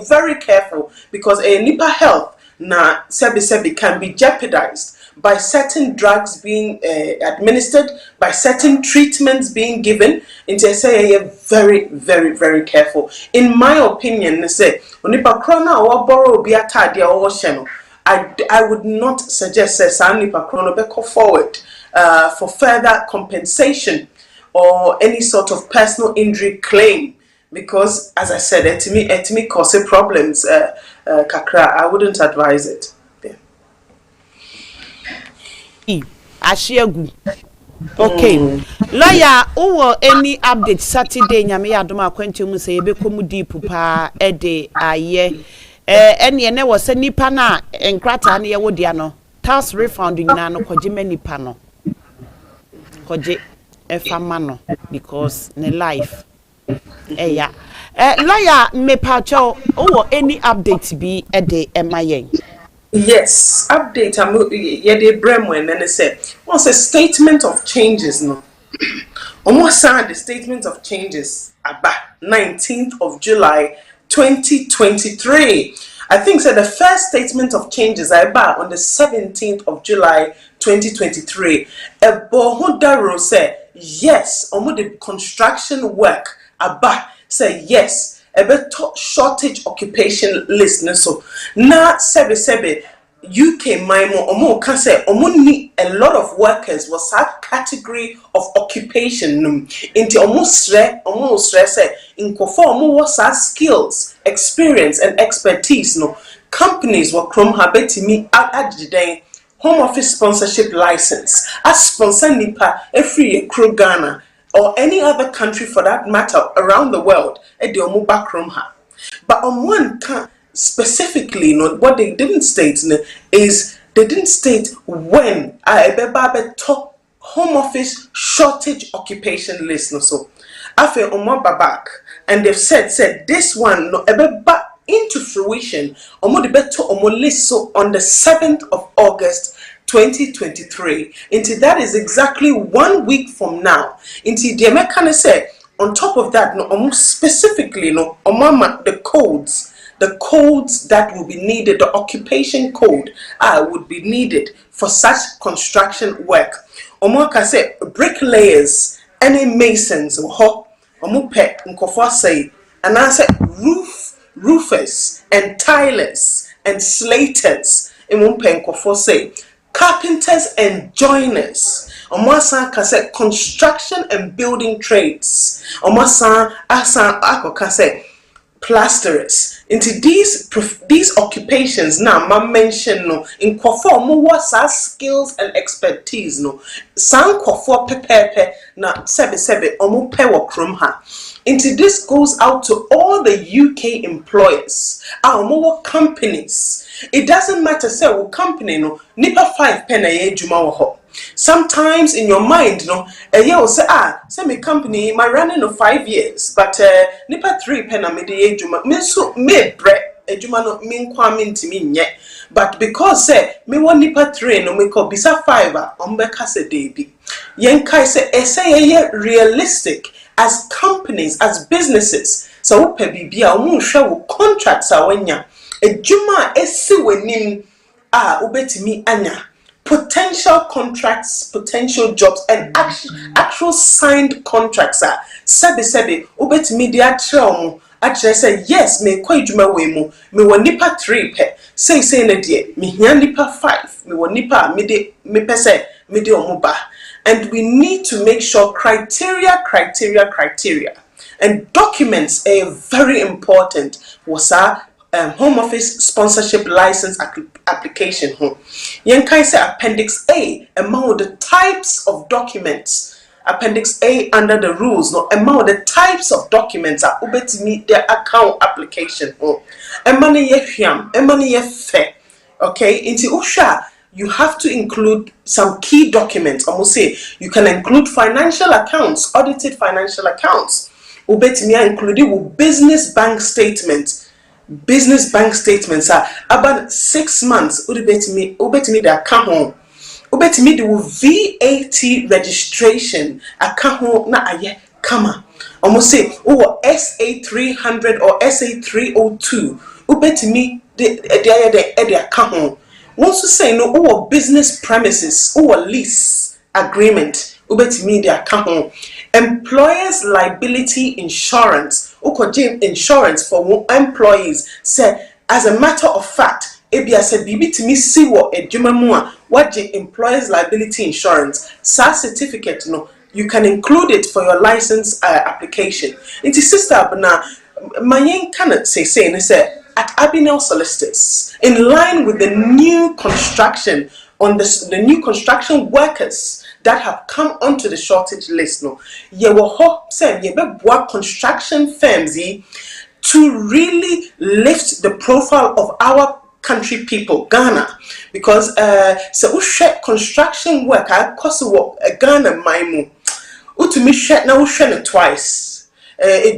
very careful because a nipa health na sebi can be jeopardized by certain drugs being administered, by certain treatments being given. And they say very, very, very careful. In my opinion, they say nipa krona or borrow be atadia or sheno. I would not suggest say nipa krona be go forward for further compensation or any sort of personal injury claim. Because, as I said, it me cause problems. Kakra, I wouldn't advise it. Yeah. Ashiagu. Okay. Lawyer, or any update Saturday? Nyame adoma kwentum say ebe komu deep pa ede aye. Any ene was a nipa na enkrata na ye wodia no. Tax refund nyina no kwaje manipa no. Kwaje efama no because ne life. Yeah. Lawyer, me pacho, or any update be a day MIA? Yes, update. Yede Bremwen and they said, what's a statement of changes? No, almost the statement of changes about 19th of July 2023. I think so. The first statement of changes I about on the 17th of July 2023. Bohundaro said yes, on the construction work. Aba say yes. Ebe shortage occupation list so na sebe UK maimo omo can say omo need a lot of workers was that category of occupation into almost stress say in omo was that skills, experience and expertise no companies were krom habeti me at the home office sponsorship license as sponsor nipa every crew Ghana or any other country for that matter around the world, but on one specifically, what they didn't state is they didn't state when I top home office shortage occupation list. So after back, and they've said this one no into fruition list so on the 7th of August 2023. Into that is exactly 1 week from now. Into the American say on top of that, no almost specifically no the codes that will be needed, the occupation code would be needed for such construction work. Can say bricklayers, any masons or say and I say roofers and tilers and slaters in say carpenters and joiners. Omasan can say construction and building trades. Omasan can say plasterers. Into these occupations now, ma mention no in kwafo mo what's skills and expertise no. San kwafo pepepe na sebe omo pe wo krom ha. Into this goes out to all the UK employers, our more companies. It doesn't matter, say, well, company, no, nipa 5 pen a year, juma ho. Sometimes in your mind, no, a year will say, say me company, my running of 5 years, but nipa 3 pen a midi juma, me so me bread, a juma no mean kwamin to me yet. But because say me one nipa 3 no me call bisa 5 on bekase debi. Yen kai say realistic. As companies, as businesses, so pebibia umusha contracts awenya. A juma esi wenim ubetimi anya. Potential contracts, potential jobs, and actual signed contracts are sebi ubetimi dia traum. Actually say yes, me kwa juma wemu. Me wa nipa 3 pe. Say na die. Me hiya nipa 5. Me wa nipa me pese me de omuba. And we need to make sure criteria, and documents are very important. Was our home office sponsorship license application home. Yenkai say Appendix A among the types of documents. Appendix A under the rules, no among the types of documents are to meet their account application home. Emani yefiam, emani yefe. Okay, into Usha. You have to include some key documents. I must say you can include financial accounts, audited financial accounts. Ubetimia included with business bank statements. Business bank statements are about 6 months. Ubetimi the account. Ubetimi the VAT registration account na aye kama. Almost say, oh, SA 300 or SA 302. Ubetimi the account. Once you say no, oh, business premises, oh, lease agreement. Ubetimi the account. Employers liability insurance. Ukoje insurance for employees. Say, as a matter of fact, ebia said bibi to me see what a jumamua what the employers liability insurance sa certificate no you can include it for your license application. Into sister na mayen cannot say and say at Abinel Solicitors in line with the new construction on the new construction workers that have come onto the shortage list no ye wo ho say ye be boa construction firms to really lift the profile of our country people, Ghana, because so we share construction work. I cost what Ghana maimu. Utumi share na we share it twice.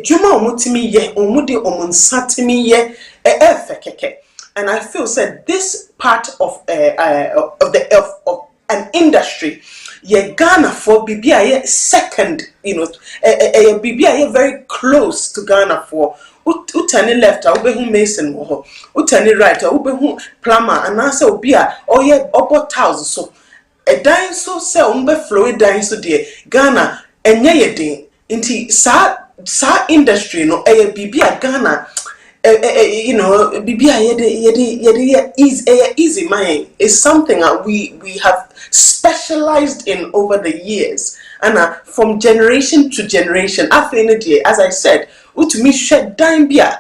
Juma omutimi ye omude omunsatimi ye fekeke. And I feel said this part of an industry. Ye Ghana for BBI second, BBI very close to Ghana for. Utani left a ubehu mason wo utani right a ubehu plumber and answer obia or ye obo tiles so a dine so sell flow dine so dear Ghana enye ye din inti sa industry no bibia Ghana bibia yede easy mind is something that we have specialized in over the years and from generation to generation as I said to me shed dime beer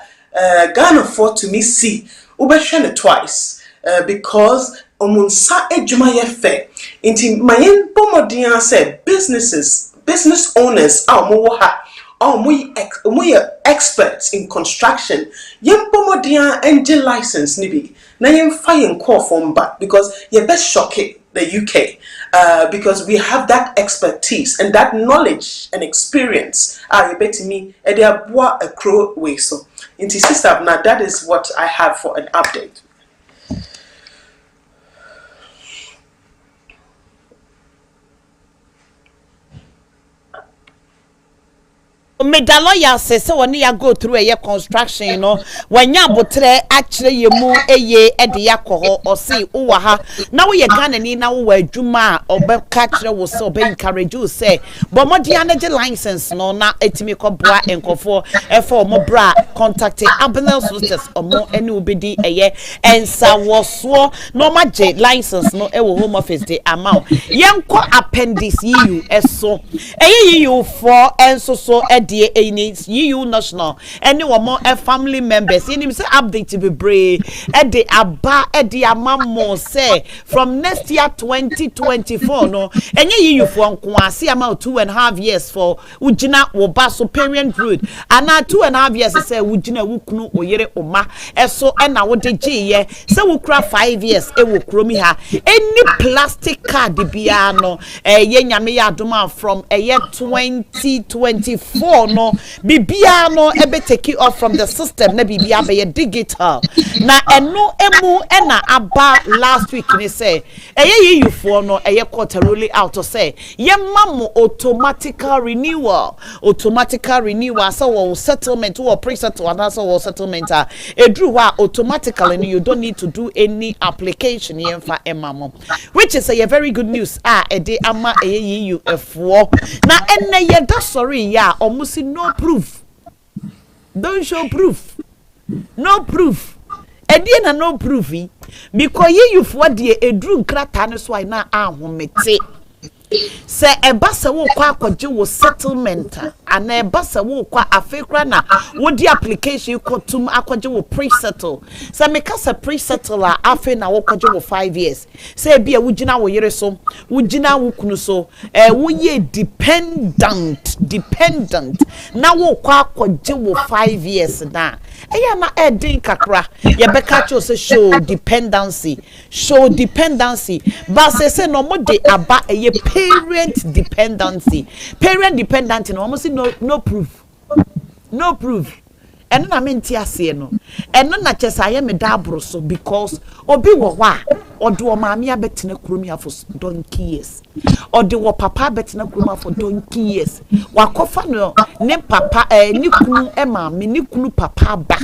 Ghana for to me see ube twice because omunsa ejuma ye fe inti mayen pomodian said business owners we experts in construction yen pomodian engine license nibi na yen fire call from back because you best shock it the UK because we have that expertise and that knowledge and experience. You bet me, and they are a crow way so. Into sister, now that is what I have for an update. Me da lawyer says so when you go through a construction when you botre actually you mu eye e de yakoho or see uwaha now we Ghana ni na we adwuma obe catch we so be encourage you say but mo de energy license no na etimi ko boa enkofo e for mo bra contact Abinel Solicitors or mo eni obedi eye ensa woso no ma je license no e wo home office de amount yenko appendix you eso eye you for enso so needs you national any one more family members in him say update to be brave at the aba at the amamo say from next year 2024 no any you for kwasi amount 2.5 years for ujina wobaso parent road and now 2.5 years say ujina wukunu oyere oma eso na wo de ye say wukra 5 years e wo kromi ha any plastic card bia no ye nyame ya adoma from year 2024 no bibia no ebe take it off from the system na bibia be digital na eno emu na aba last week ni say you for no court rolling out to say ye mamo automatic renewal so wo settlement or pre-settle and so settlement edru wa automatically you don't need to do any application ye for emamo which is a very good news ede ama you for na enne ye da sorry ya almost no proof. Don't show proof. No proof. Ediana no proof. Because you for the edru krata no so na ahomete. Se ebasa wo kwa akwaje wo settlement ana ebasa wo kwa afekra na wo di application ko tum akwaje wo pre-settle se meka se pre-settle afe na wo kwaje wo 5 years se bia wo gina wo yere so wo gina wo kunu so wo ye dependent na wo kwa akwaje wo 5 years na eya na edin kakra ye beka cho se show dependency but se no mo de aba eye parent dependency no almost no proof eno na menti ase no eno na chesa ye me da abro so because obi wo wa ɔde wo maame abetena kuromia for donkey years ɔde wo papa abetena kuromia for donkey years wakofa no ne papa ne kunu maame ne kunu papa ba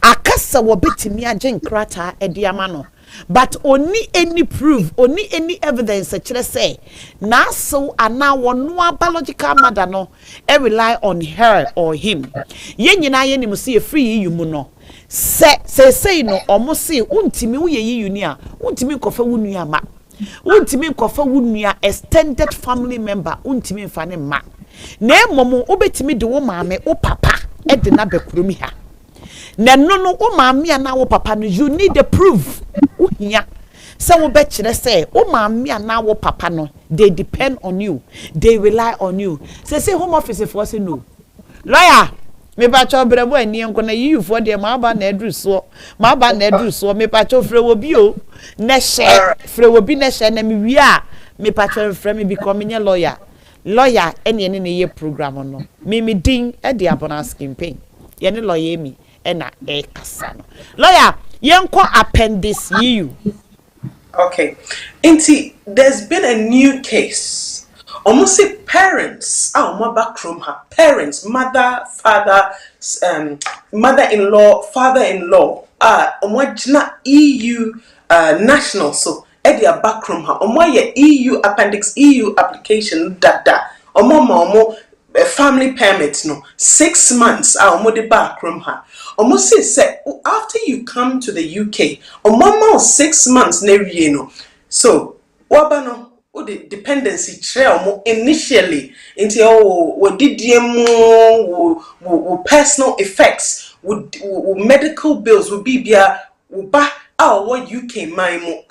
akasa wo betimi agye nkrata ede ama no but only any proof only any evidence kire say na so ana wono biological mother no rely on her or him ye nyina ye nim se free you mu no say no omo se untimi wo ye yi uni a untimi kofa wunu ama untimi kofa wunu a extended family member untimi mfa ne ma na emomo obetimi de wo maame wo papa e de na bekuromi ha na no wo maame ana wo papa no you need the proof uhia so wo be kire say wo maame ana wo papa no they depend on you they rely on you say home office for say no lawyer me ba cho brebo ani enko na yiyu for de ma ba na adru so me pa cho frɛ wo bi o na hye frɛ wo bi na hye na me wi a me pa cho frɛ me become nye lawyer ene ne ye program no me din e de abona campaign ye ne lawyer mi e na e kasa no lawyer yenko appendix you okay there's been a new case almost say parents backroom her parents mother father mother-in-law father-in-law omwajina EU national so edia backroom her omwaye EU appendix EU application dada omo family permit no 6 months de backroom her almost say after you come to the UK omo 6 months na wie no so wabano the dependency trail initially into what did personal effects would medical bills would be ba what UK mine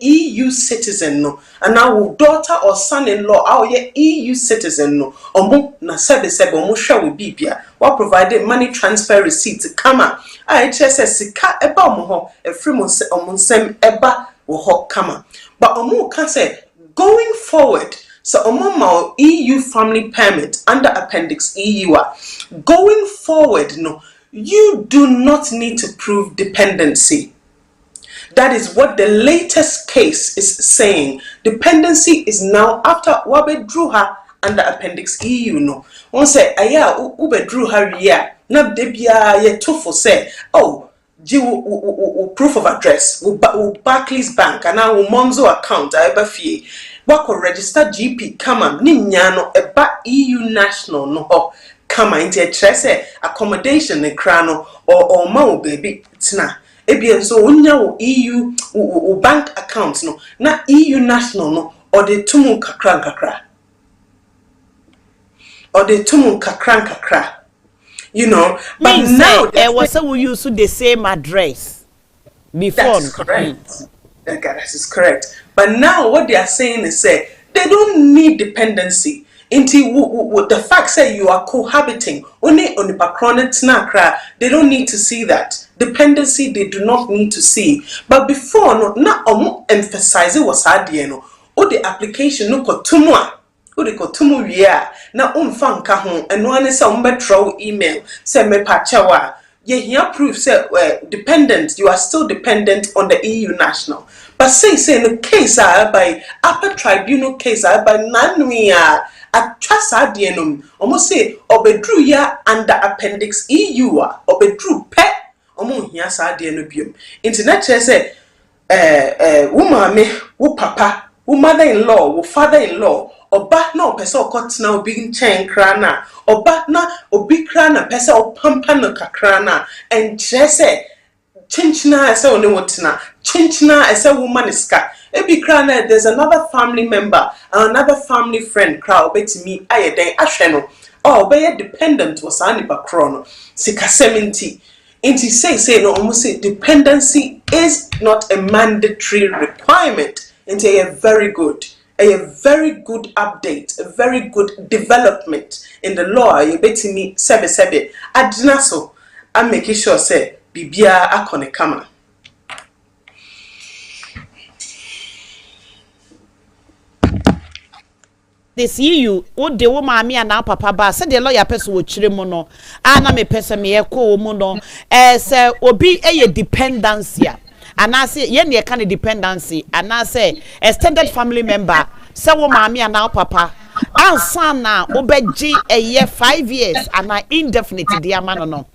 EU citizen no and our daughter or son-in-law our EU citizen no na sebe omo hwa will be what provided money transfer receipt to come I just sika eba omo ho efri mo nsem eba wo ho kama but omo can say going forward, so my EU family permit under Appendix EU, going forward, no, you do not need to prove dependency. That is what the latest case is saying. Dependency is now after Wabe drew her under Appendix EU. No, one say, aya ube drew her yeah, na debia ye tofo say, oh. Proof of address, Barclays Bank, and our Monzo account, I ever fee. Wako register GP, come on, Ninyano, a EU national, no, come on, into a tresse, accommodation, a crano, or mo baby, tina. Ebian so unya EU bank accounts, no, not EU national, no, or the tumu kakra. Or the tumu kakra. You know, but now there was we use the same address before. That's correct. Okay, that is correct. But now what they are saying is say they don't need dependency. Into the fact say you are cohabiting only on the background they don't need to see that. Dependency they do not need to see. But before no emphasize it was no or the application no kotumwa. Udiko tumu ya na umfanka ho eno ane se umbetro email se me pachawa ye here proof say dependent you are still dependent on the EU national but say in the case by upper tribunal case by nanwia atwasa de enum almost say obedru ya under Appendix EU obedru pe omo hia sa de enu biom internet say wo mame wo papa wo mother-in-law wo father-in-law oba na opese okotina obi nchen kra na oba na obi kra na pese opampa no kakra na enche se chinchina ese one wotina chinchina ese woman iska ebi kra na there's another family member another family friend kra obetimi ayeden ahwe no obey dependent was anipa kro no sika 70 inti say no almost say dependency is not a mandatory requirement into a very good update, a very good development in the law. You betting me sebe. Adina so I'm making sure say bibia akone kama. This you what the woman me and now papa ba said the lawyer person wo chire mo no ana me person me e ko mo no say obi e dependency and I say yen ye kind of dependency and I say extended family member say wo mami and now papa ansa na obeji a year 5 years and I indefinite dear man no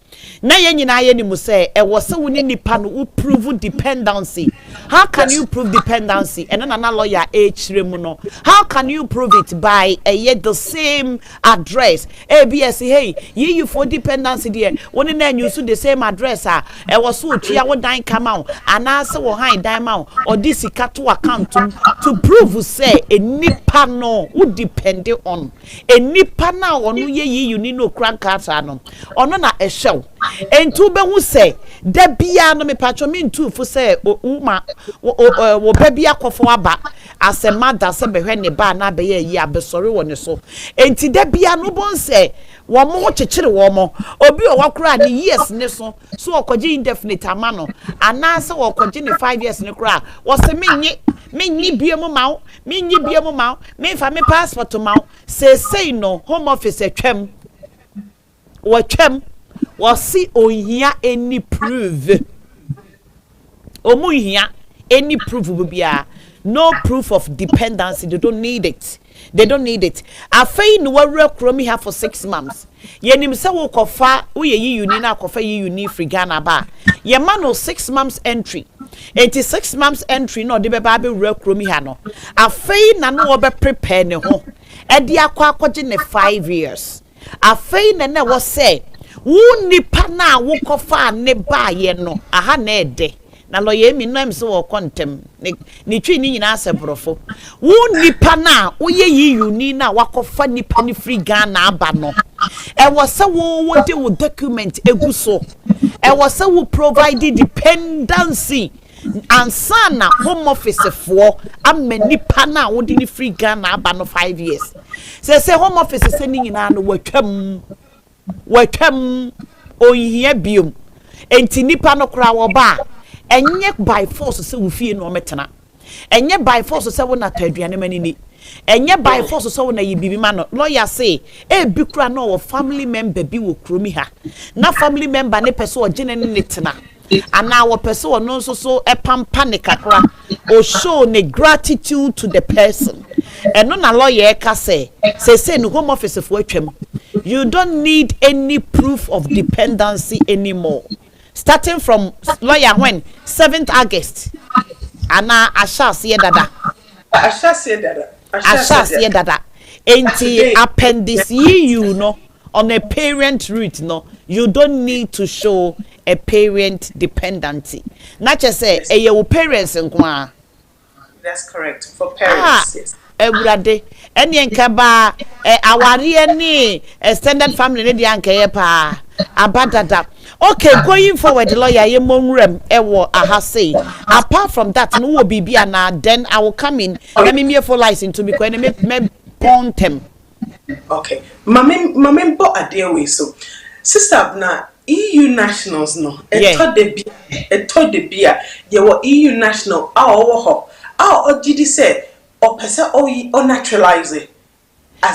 na yen nyina ye ni mu say e wo se woni nipa no wo prove dependency. How can you prove dependency? And then another lawyer no. How can you prove it by yet the same address? ABS hey you for dependency there one then you the same address e was so tia wo dan come out and answer wo high dan out or this to account to prove say a nipa no who depend on a nipa na onu ye you need no crank asa no ono na e show entu be hu say da bia no me patcho me ntu fu say uma wo ba bia kofo aba asemada se behwe ne ba na be ye abesori wo ne so enti da bia no bon say wo mo chechire wo mo obi o wakura ne years ne so okoje indefinite amano anase wo okoje ne 5 years ne kura wo se menyi biemu mawo menyi biemu mawo me fa me passport mawo say no home office atwam wo twam wo si ohia any proof omu hia any proof bia no proof of dependency. They don't need it. Afei no wawura kromi here for 6 months. Yenim se wo kofa wo ye uni na kofa ye uni free Ghana ba. Ye man no 6 months entry. 86 months entry no de be ba be wura kromi here no. Afei na no wo be prepare ne ho. E de akwaje ne 5 years. Afei na wo say wo nipa na wo kofa ne ba ye no aha na ede. Na lawyer mi no so wo kontem ni twi ni nyina asebrofo wo nipa na wo ye uni na wakofa nipa ni free Ghana aba no e wo se wo de wo document eguso e wo se wo provide dependency ansa na home office for amma nipa na wo de ni free Ghana aba no 5 years say home office se ni nyina no watwam ohia biom enti nipa no kra wo ba enye by force se wo fie no metena enye by force se wo na taduane manini enye by force se wo na yibibi ma no lawyer say e bi kura no wo family member bi wo kromi ha na family member ne pese o gene ne tena ana wo pese wo no so epampa ne kakra o show ne gratitude to the person eno na lawyer ka say no home office for atwam you don't need any proof of dependency anymore. Starting from lawyer when 7th August. Ana ashas ye dada. Enti appendix you know on a parent route no you don't need to show a parent dependency. Not just say your parents nkwa. That's correct for parents. Yes. Everyday any nkaba awari ni extended family ne dia nkaye pa abadada. Okay, going forward, lawyer, you mongrem ewo ahase. Apart from that, no will be na then I will come in. Let me for license to me because me pontem. Okay, mami bo adewe so. Sister na EU nationals no. E to de bia. Ye wo EU national a owo ho. A ogidi say o pese o naturalize.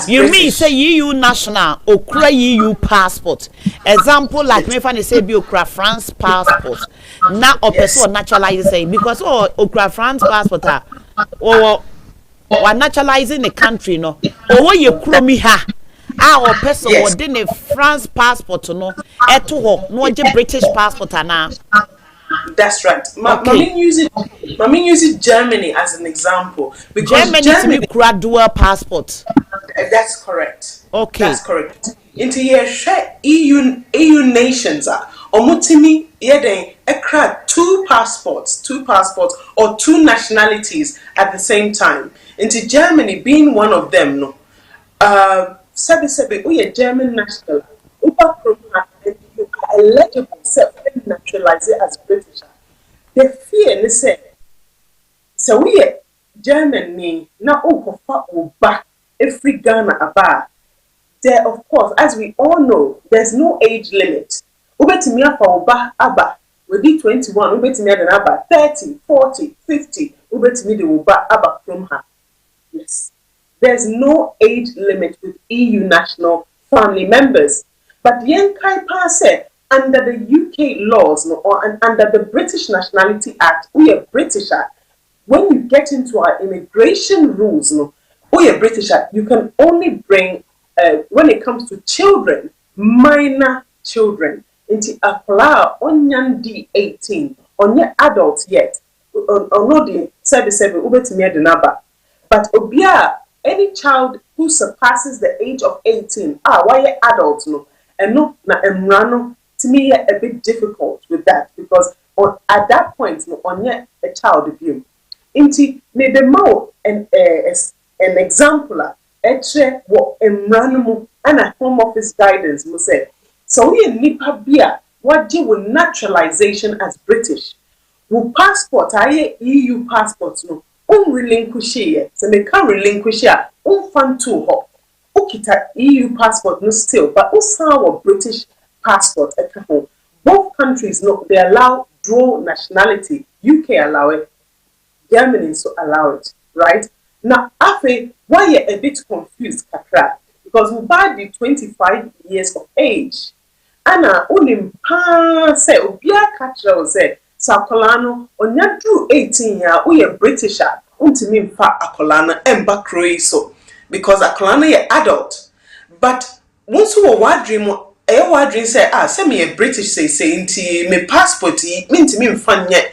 You British. Mean say EU national okra EU passport. Example like me fan say be okra France passport. Now or person naturalize say because okra France passport or naturalizing the country no. Or you kromi ha. Or person within a France passport no. Eto ho no British passport na. That's right. Mami use Germany as an example because Germany is dual passport. That's correct. Okay. That's correct. Into here, EU nations are omutimi yeden ekra two passports or two nationalities at the same time. Into Germany being one of them, no. Sabi uye German national. Upa from and you are eligible self naturalize as British. The fear they say. So we German me na ukofa uba. Every Ghana aba. There, of course, as we all know, there's no age limit. Ubetimia for uba aba. We did 21, ubetimia den aba 30, 40, 50. Ubetimi de uba aba from her. Yes. There's no age limit with EU national family members. But yen kai pa say under the UK laws, no, or under the British Nationality Act, we are British. When you get into our immigration rules, no, we are British. You can only bring, when it comes to children, minor children, into a onyan D18, on your adults yet, or no, the 77, ubet the number. But obia, any child who surpasses the age of 18, why adults no, and no na emrano, to me a bit difficult with that because at that point no on yet a child view. Inti maybe more an example etre what emrano and a home office guidance must say. So we nipa bia what do with naturalization as British. Wo passport aye EU passport no relinquish ye. So me can relinquish ya fan to ho. Ukita EU passport no still, but our British passport at home. Both countries no they allow dual nationality. UK allow it, Germany so allow it, right? Now after why you a bit confused kakra because we by the 25 years of age. Ana unim pa say obia katra say sakolano onya drew 18 ya uye British untimi mfa akolana emba kroi so because akolana ye adult but once we wadrim wadrim say me a British say inti me passport me ntimi mfa nye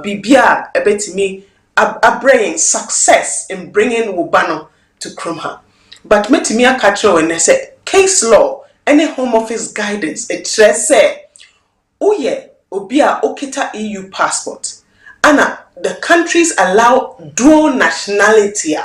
bibia ebetimi a brain success in bringing Wubano to Krumha but metimi akatra when say case law any home office guidance it say oye obia okita EU passport ana the countries allow dual nationality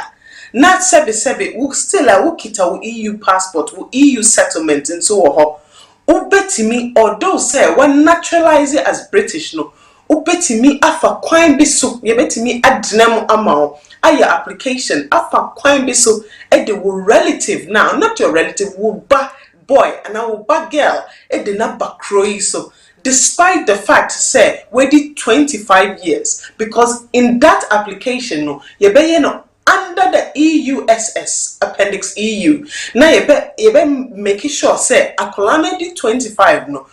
not sebe we still okita EU passport EU settlement and so on ubetimi although say one naturalize as British no ubetimi afa kwan bi so ye betimi adnam amao aya application afa kwan bi so e de wo relative now not your relative wo ba boy and I will back girl it did not back so despite the fact say we did 25 years because in that application no you be no under the EUSS appendix EU now you be making sure say akolana did 25 no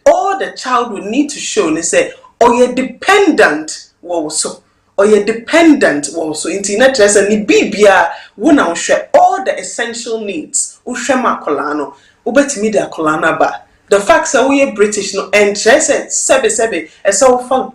all the child will need to show and say or you're dependent also or you're dependent also internet and ni bibia wona share all the essential needs ushema kolano ubetimi de akolana ba the fact that we are British no and sebe so for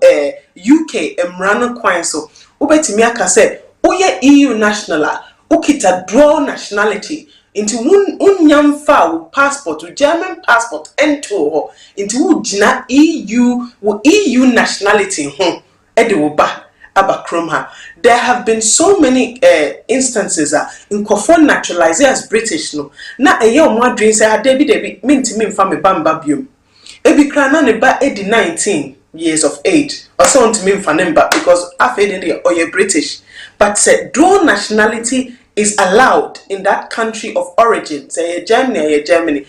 UK emrano kwan so ubetimi aka say we EU national ukita dual nationality into unyamfa passport German passport ento into ujina EU nationality ede wo ba abakromha. There have been so many instances in kofon naturalized as British no na eye omo adwen say debi mintimi mfa me bamba biom ebi kra na ne ba edi 19 years of age or so ntimi mfa ne mba because afede dey oye British but say dual nationality is allowed in that country of origin say Germany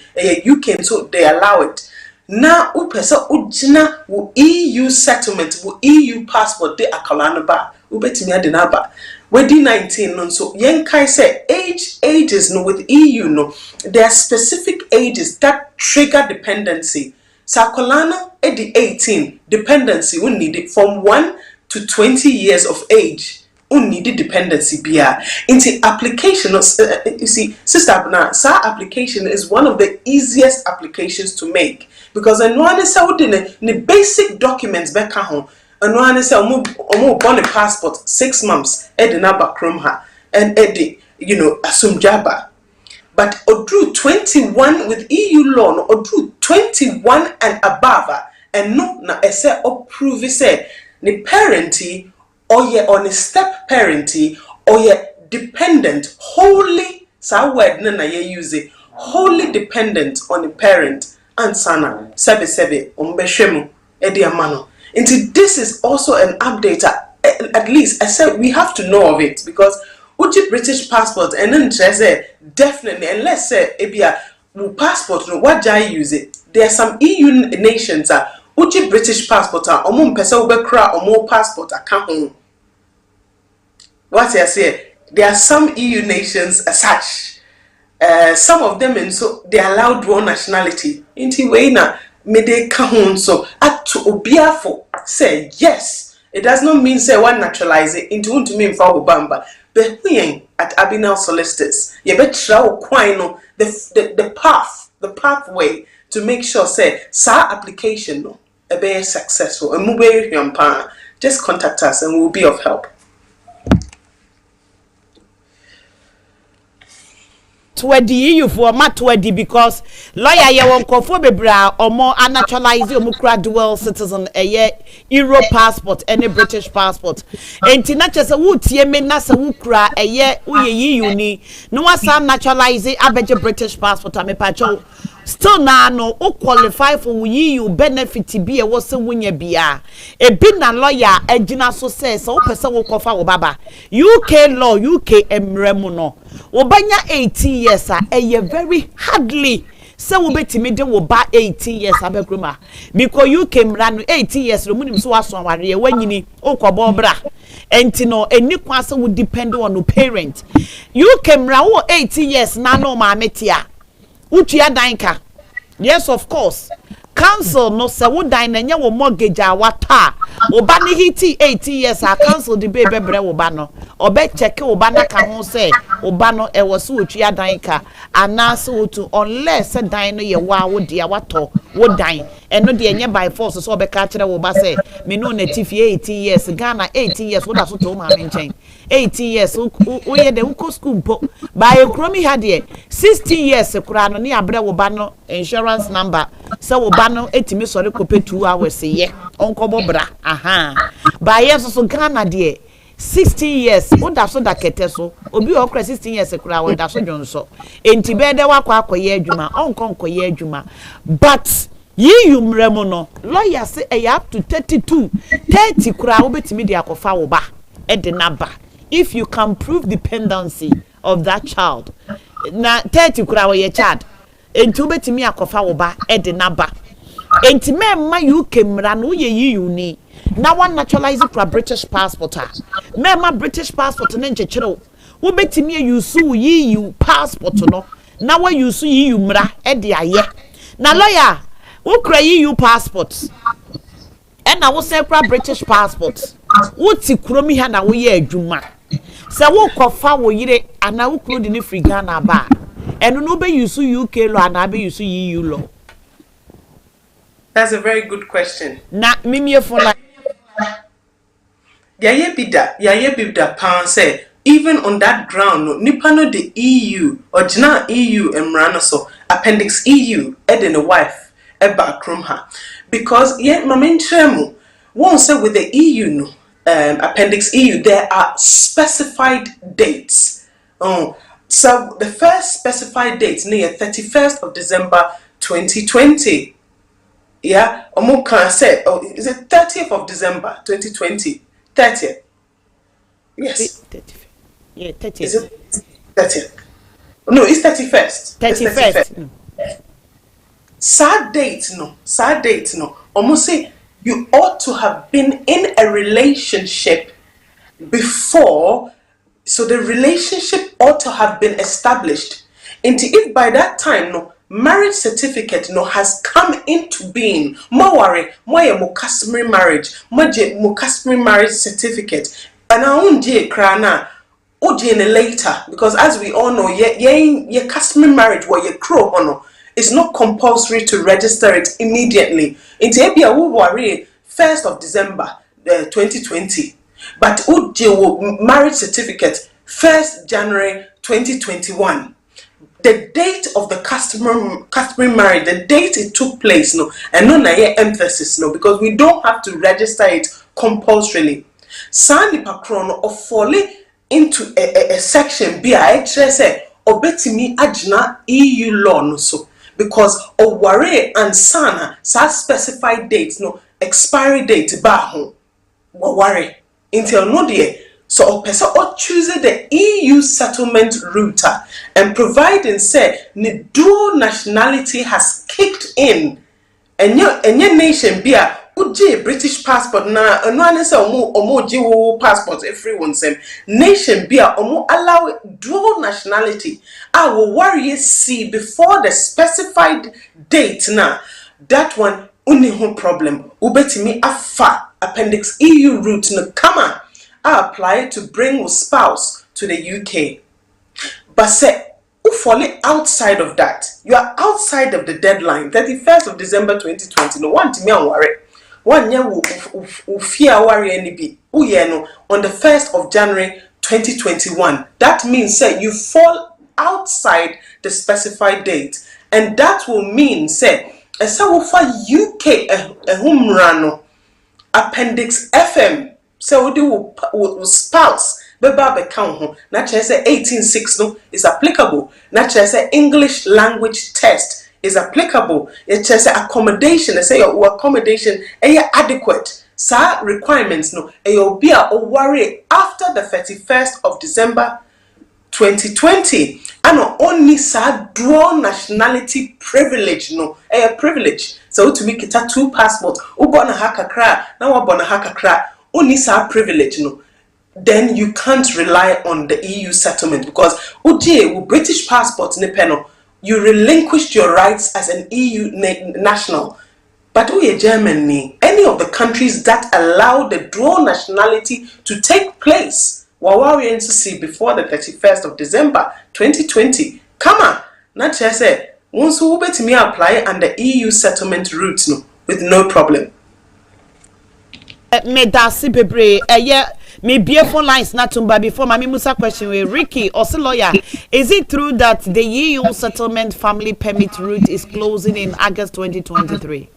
UK so they allow it. Na upesa ujina wo EU settlement wo EU passport de akalana ba ubetimi ade na ba wedi 19 no so yenkai say ages no with EU no there are specific ages that trigger dependency sakolana edi 18 dependency we need it from 1 to 20 years of age need dependency bia into application you see sister Abna sa application is one of the easiest applications to make because anyone say the basic documents back home anyone say omo born a passport 6 months edina bakrom ha and edi asumjaba but odru 21 with EU law no odru 21 and above and no na ese approve say the parenty or ye on a step parenty or ye dependent wholly sa word na ye use it wholly dependent on a parent and sana sebe umbeshemu edi amano into this is also an update at least I said we have to know of it because uji British passport and then say definitely unless say ebia passport no what jai use it there are some EU nations uji British passport omo mpese ubekra omo passport aka ho. What I say, there are some EU nations as such. Some of them and so they allow dual nationality. Inti we na mede ka ho so ato obiafo say yes. It does not mean say one naturalize it into untumi mfa wo bamba. But we at Abinal Solicitors, you betra wo kwan no the pathway to make sure say sa application no be successful and move just contact us and we'll be of help. Twedi you for matwedi because lawyer ye won kofo bebra omo naturalize omo kura dual citizen Euro passport any British passport enti na chese wutie me na se wukura uye EU ni no wasa naturalize abeje British passport amepacho still na no o qualify for EU benefit bi e wo se wunya bia e bi na lawyer agina so say so pese wo kofa wo baba UK law UK emremu no wo banya 18 years very hardly say wo betimi de wo ba 18 years abekroma because UK mra no 18 years no munim so waso aware wanyini okobo bra enti no eni kwa say wo depend on no parent UK mra wo 18 years na no ma metia utua danka yes of course council no se wo dan na nya wo mortgage a wata oba ne hiti 80 years a council de be bebre wo ba no obe check wo ba na ka ho se oba no e wo so utua danka anase wotu unless dan no ye wa wo dia wato wo dan eno de enye by force so obe ka kire wo ba se me no na tifi 80 years Ghana 80 years wo da so to ma me nchen 80 years wo ye de wo school mpo by ekromi ha de 60 years kura no ne abre wo ba no insurance number se wo ba no etimi sori kope 2 hours ye onkobo bra by yes so Ghana de 16 years oda so da kete so obi okra 16 years kura we da so dwonso enti be de wakwa akoye adwuma onkonkoye adwuma but you mremo no lawyer say e up to 32 30 kura wo betimi de akofa wo ba e de naba if you can prove dependency of that child na 30 kura wo ye child enti wo betimi akofa wo ba e de naba enti memma UK mra no ye yiyu ni na one naturalize for British passport memma British passport na nchechero wo betimi use EU passport no na wa use EU mra e de aye na lawyer wo kra EU passport e na wo se kra British passport wo ti kromi ha na wo ye adwuma se wo kofa wo yire ana wo kro di ni free Ghana ba eno no be use UK law ana be use EU law. That's a very good question. Na mimi for like Yaye bida pan say even on that ground no nipa no the EU original EU emrano so appendix EU eden a wife eba krom ha because yet mamentremu won't say with the EU no appendix EU there are specified dates. So the first specified date near 31st of December 2020. Yeah, Omo can say, is it 30th of December 2020? 30th. Yes. 30th. Yeah, 30th. Is it 30th? No, it's 31st. 31st. Sad date, no. Omo say you ought to have been in a relationship before, so the relationship ought to have been established. And if by that time, no, marriage certificate no has come into being. Mo worry, mo customary marriage, mo customary marriage certificate. And I won't krana oje later because as we all know, ye customary marriage where ye crow honor. It's not compulsory to register it immediately. Into ebia wo worry 1st of December 2020. But oje marriage certificate 1st January 2021. The date of the customary marriage, the date it took place, no, and no na emphasis, no, because we don't have to register it compulsorily. Sani pakrono or fall into a section B I say obetimi ajna EU law no so because o worry and sana sa specified dates no expiry date ba ho worry until no dear. So a person or choose the EU settlement route and providing say the dual nationality has kicked in and your nation be a British passport na no say omo passport everyone say nation be a omo allow dual nationality. I will worry see before the specified date na that one only home problem. Ubetimi afa appendix EU route no kama I apply to bring your spouse to the UK. But say who fall outside of that, you are outside of the deadline, 31st of December 2020. No one to me and worry. 1 year will fear worry any be on the 1st of January 2021. That means say you fall outside the specified date, and that will mean say for UK a home run appendix FM. So we do spouse beba count ho na say 186 no is applicable. Na say English language test is applicable. It say accommodation, say your accommodation adequate. Sa requirements no you'll be a worry after the 31st of December 2020. And only sa dual nationality privilege no a privilege. So to make it a 2 passport, ubona hakakra, now ubona hakakra, only sa privilege no. Then you can't rely on the EU settlement because with British passport you relinquished your rights as an EU national. But we Germany, any of the countries that allow the dual nationality to take place, we see before the 31st of December 2020. Come on, not just say once we bet me apply under EU settlement routes no with no problem. Me dasi bebre me beautiful lines not tumba before my musa question with Ricky or lawyer. Is it true that the EU settlement family permit route is closing in August 2023?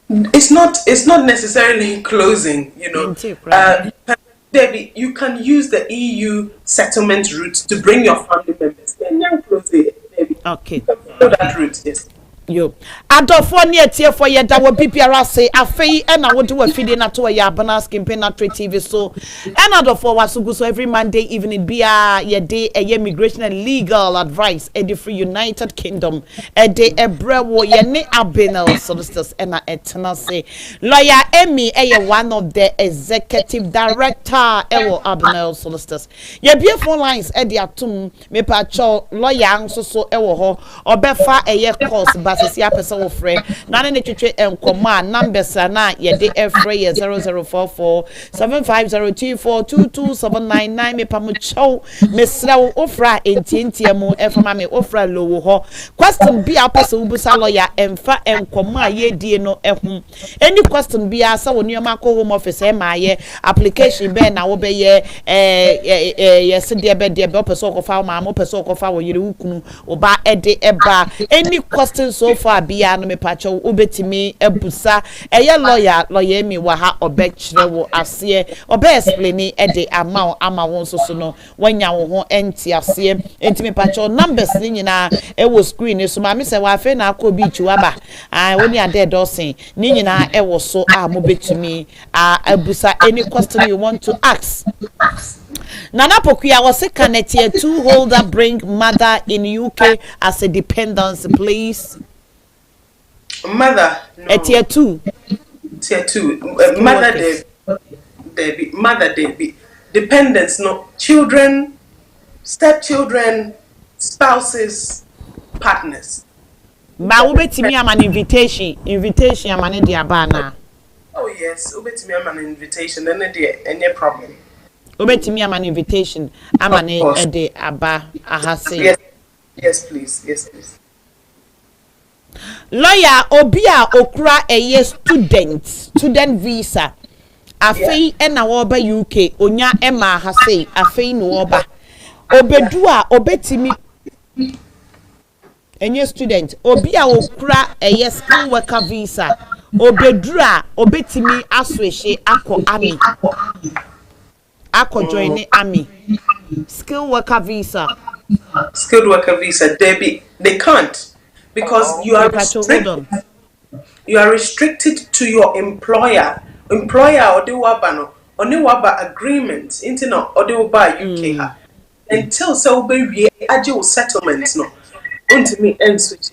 It's not necessarily closing, Debbie, you can use the EU settlement route to bring your family members. Okay. You can follow that route, yes. Yo, adofo ne etie for ye da wo bibiara say afei e na wo de wa fide na to ya abana skimpe na TV so e na adofo wasugu so every Monday evening bia ye day e immigration and legal advice e de free United Kingdom e de ebre wo ye ne Parental solicitors e na etena say lawyer Emmy e ye one of the executive director e wo Parental solicitors ye beautiful lines e de atum me pa cho lawyer nso so e wo ho obefa e ye course sisi apesa wo frɛ na ne twetwe enkoma numbers na ye de efrɛ ye 0044 7502422799 me pamu chow mesra wo ofra entientie mu efama me ofra lowo ho question bi apesa wo busa lawyer emfa enkoma ye die no ehum any question bi asa wo nioma ko home office e ma ye application be na wo be ye yes de be opesa ko fa ma mo opesa ko fa wo yire wukunu oba ede eba any question so far bia no me pacho ubetimi ebusa eye lawyer mi wa ha obekire wo ase obe explain e de ama won so no wanya wo ho enti ase enti me pacho numbers ni nyina e wo screen so ma me se wa fe na akọ beach waba woni ade dosen ni nyina e wo so mo betimi ebusa any question you want to ask. Nana Pokuya was a tier 2 holder bring mother in UK as a dependency, please. Mother, no. A tier 2. Tier 2. Mother, Debbie. Dependents, no. Children, stepchildren, spouses, partners. But ubetimi am an invitation. Invitation am an diabana. Oh yes, ubetimi am an invitation. Any problem. Ubetimi am an invitation. Am an ede aba ahase. Yes, please. Yes, please. Lawyer Obia Okra a student visa. Afei na woba UK onya ema hase afei no woba. Obedua obetimi enye student Obia Okra a skill worker visa. Obedura obetimi aswehye akọ army. Akọ join the army. Skill worker visa. Skilled worker visa, Debbie, they can't. Because you are restricted to your employer or the wabano or the waba agreement internet or the waba UK until so be agile settlements no unto me and switch.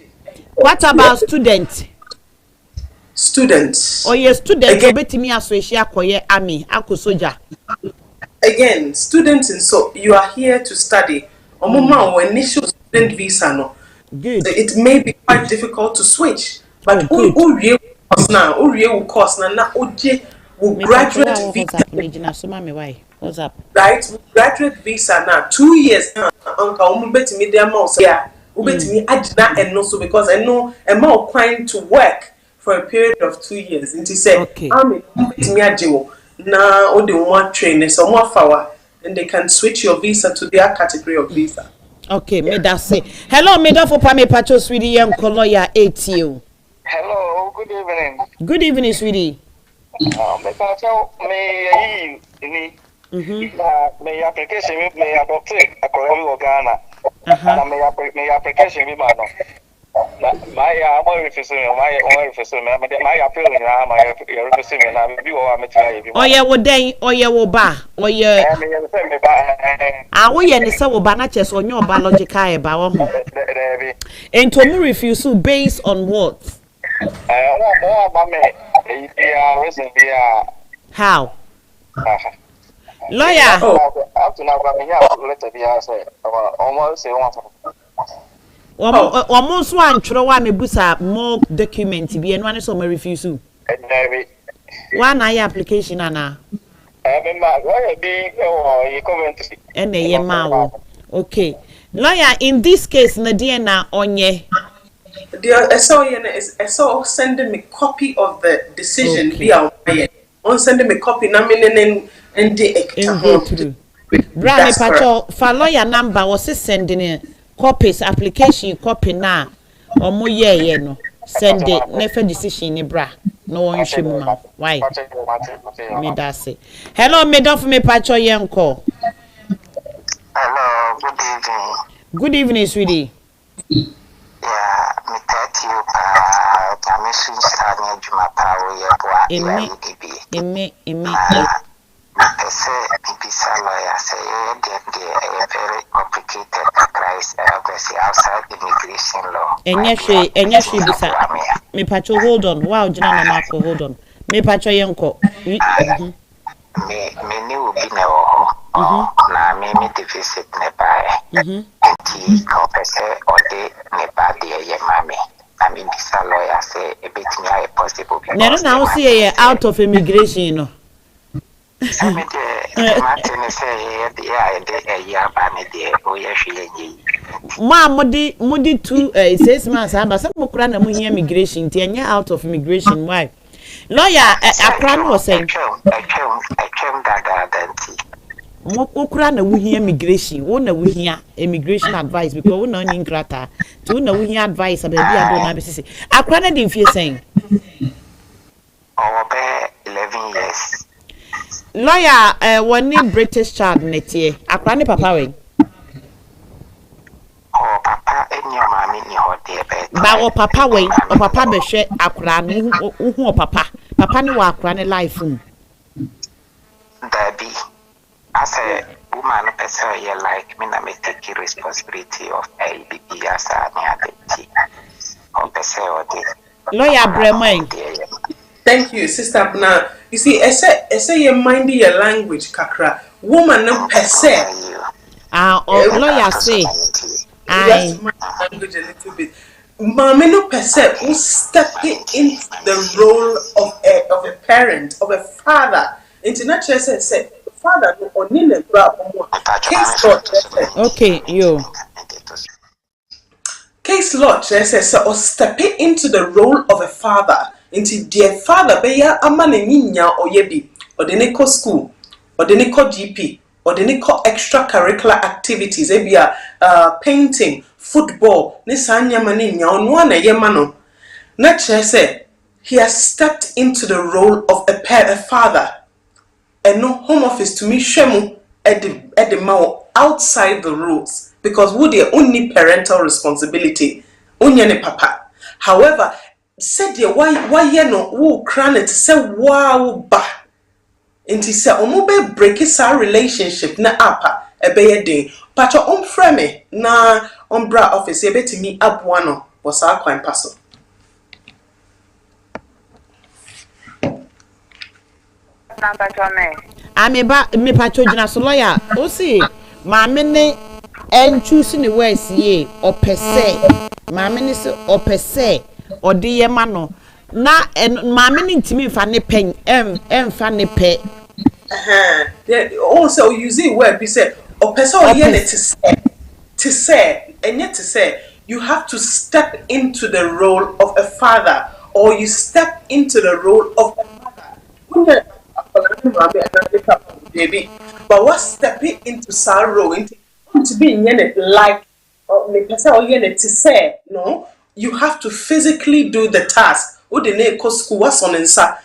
What about students? Oh yes, students obetimi aswehia koye army akosoja. Again, students and so you are here to study. Omoma initial student visa no. Good. So it may be quite difficult to switch. Oh, But good. who course na oje will Me pacho graduate wa visa. what's up legina so mami why? What's up? Right? Graduate visa now 2 years now. Uncle betimi dey amount so yeah. Ubetimi agina eno so because I know amount quine to work for a period of 2 years. Nti say Okay. am betimi ajewo na o de one train so more fawa and they can switch your visa to their category of visa. Okay, Yeah. me that say. Hello, me that for pa me pacho sweetie yam lawyer 80. Hello, good evening. Good evening, sweetie. Me pacho me ni me application me adopt akọrọ Ghana. Na me application me ma no. Na my mo refuse me, my refuse me, my appeal na my refuse me na bi wo ametia bi. Oye wo den, oye wo ba, oye. Me say me ba. Ah, wo ye ne say wo ba na chese onye biological e ba wo ho. There Ento mu refuse based on what? How? Lawyer. Up to now, I mean, let me say, almost say one. Omo so antworo wa mebusa more document bi eno ane so ma refuse. One eye application ana. Why be you comment? Ene ye ma wo. Okay. Lawyer, in this case na dia na onye. I saw sending me copy of the decision via on sending me copy na meaning and go through. Bra me pacho fa lawyer number was sending copies application copy na omo ye no send it never decision ni bra no one shim ma why me da say hello me don for me pacho ye nko. Hello, good evening. Good evening, sweetie. Yeah, me thank you. I'm starting Juma Power. I say, Bisa lawyer say, a very complicated price outside immigration law. Enya she bisa. Me pacho hold on. Wow, jina na mako hold on. Me pacho yenko. Me new be no. Na me deficit ne buy. Enti compensate or de ne buy the mami. I mean, Bisa lawyer say a bit near possible. Never now see a out of immigration, no. Ma modi 2 6 months aba some kura na mu here immigration ti enya out of immigration why lawyer akra no say mo kura na wu here immigration wo na wu here immigration advice because wo na ni nkrata ti wo na wu here advice aba bia do na be sisi akra na dey fie saying over 11 years. Lawyer, one need British child netie. Akra ni papa we. Oh, papa, any your mommy ni hotel bed. Ba o papa we, o papa be hwe akra no hu o papa. Papa ni wa akra ni life mu. Daddy, as a woman person you like me na me take responsibility of ABB as a me adeti. O person o de. Lawyer Bremen. Thank you, Sister Abna. You see, I say you mind your language, kakra. Woman no per se. Lawyer say. Just mind language a little bit. Mama no per se who stepping in the role of a parent, of a father. International say father no onine bra omo. Case law. Okay, yo. Case law says or stepping into the role of a father. Into dear father be ya amane nyinya oyebi or the neko school or the neko GP or the neko extracurricular activities ebia painting football ne sanya mane nya ono na ye mano na say he has stepped into the role of a father and no home office to me shemu edema outside the rules because would the only parental responsibility unyane papa. However, said why ye no wo kran it say wow ba enti say omo be break sa relationship na apa e be ye den pacho on frame na on bra office e betimi aboa no was our kwan paso. Ameba me pacho jina so lawyer o see ma me ne en choose ni words ye opese ma me ne se opese odi ye ma no na maame ni ntimi fa ne pen fa ne pe yeah also you see where we say or person or yen to say and yet to say you have to step into the role of a father or you step into the role of a mother. Baby, but what stepping into sorrow into being in it like the person or yen to say no, you have to physically do the task. Who didn't go school what's on inside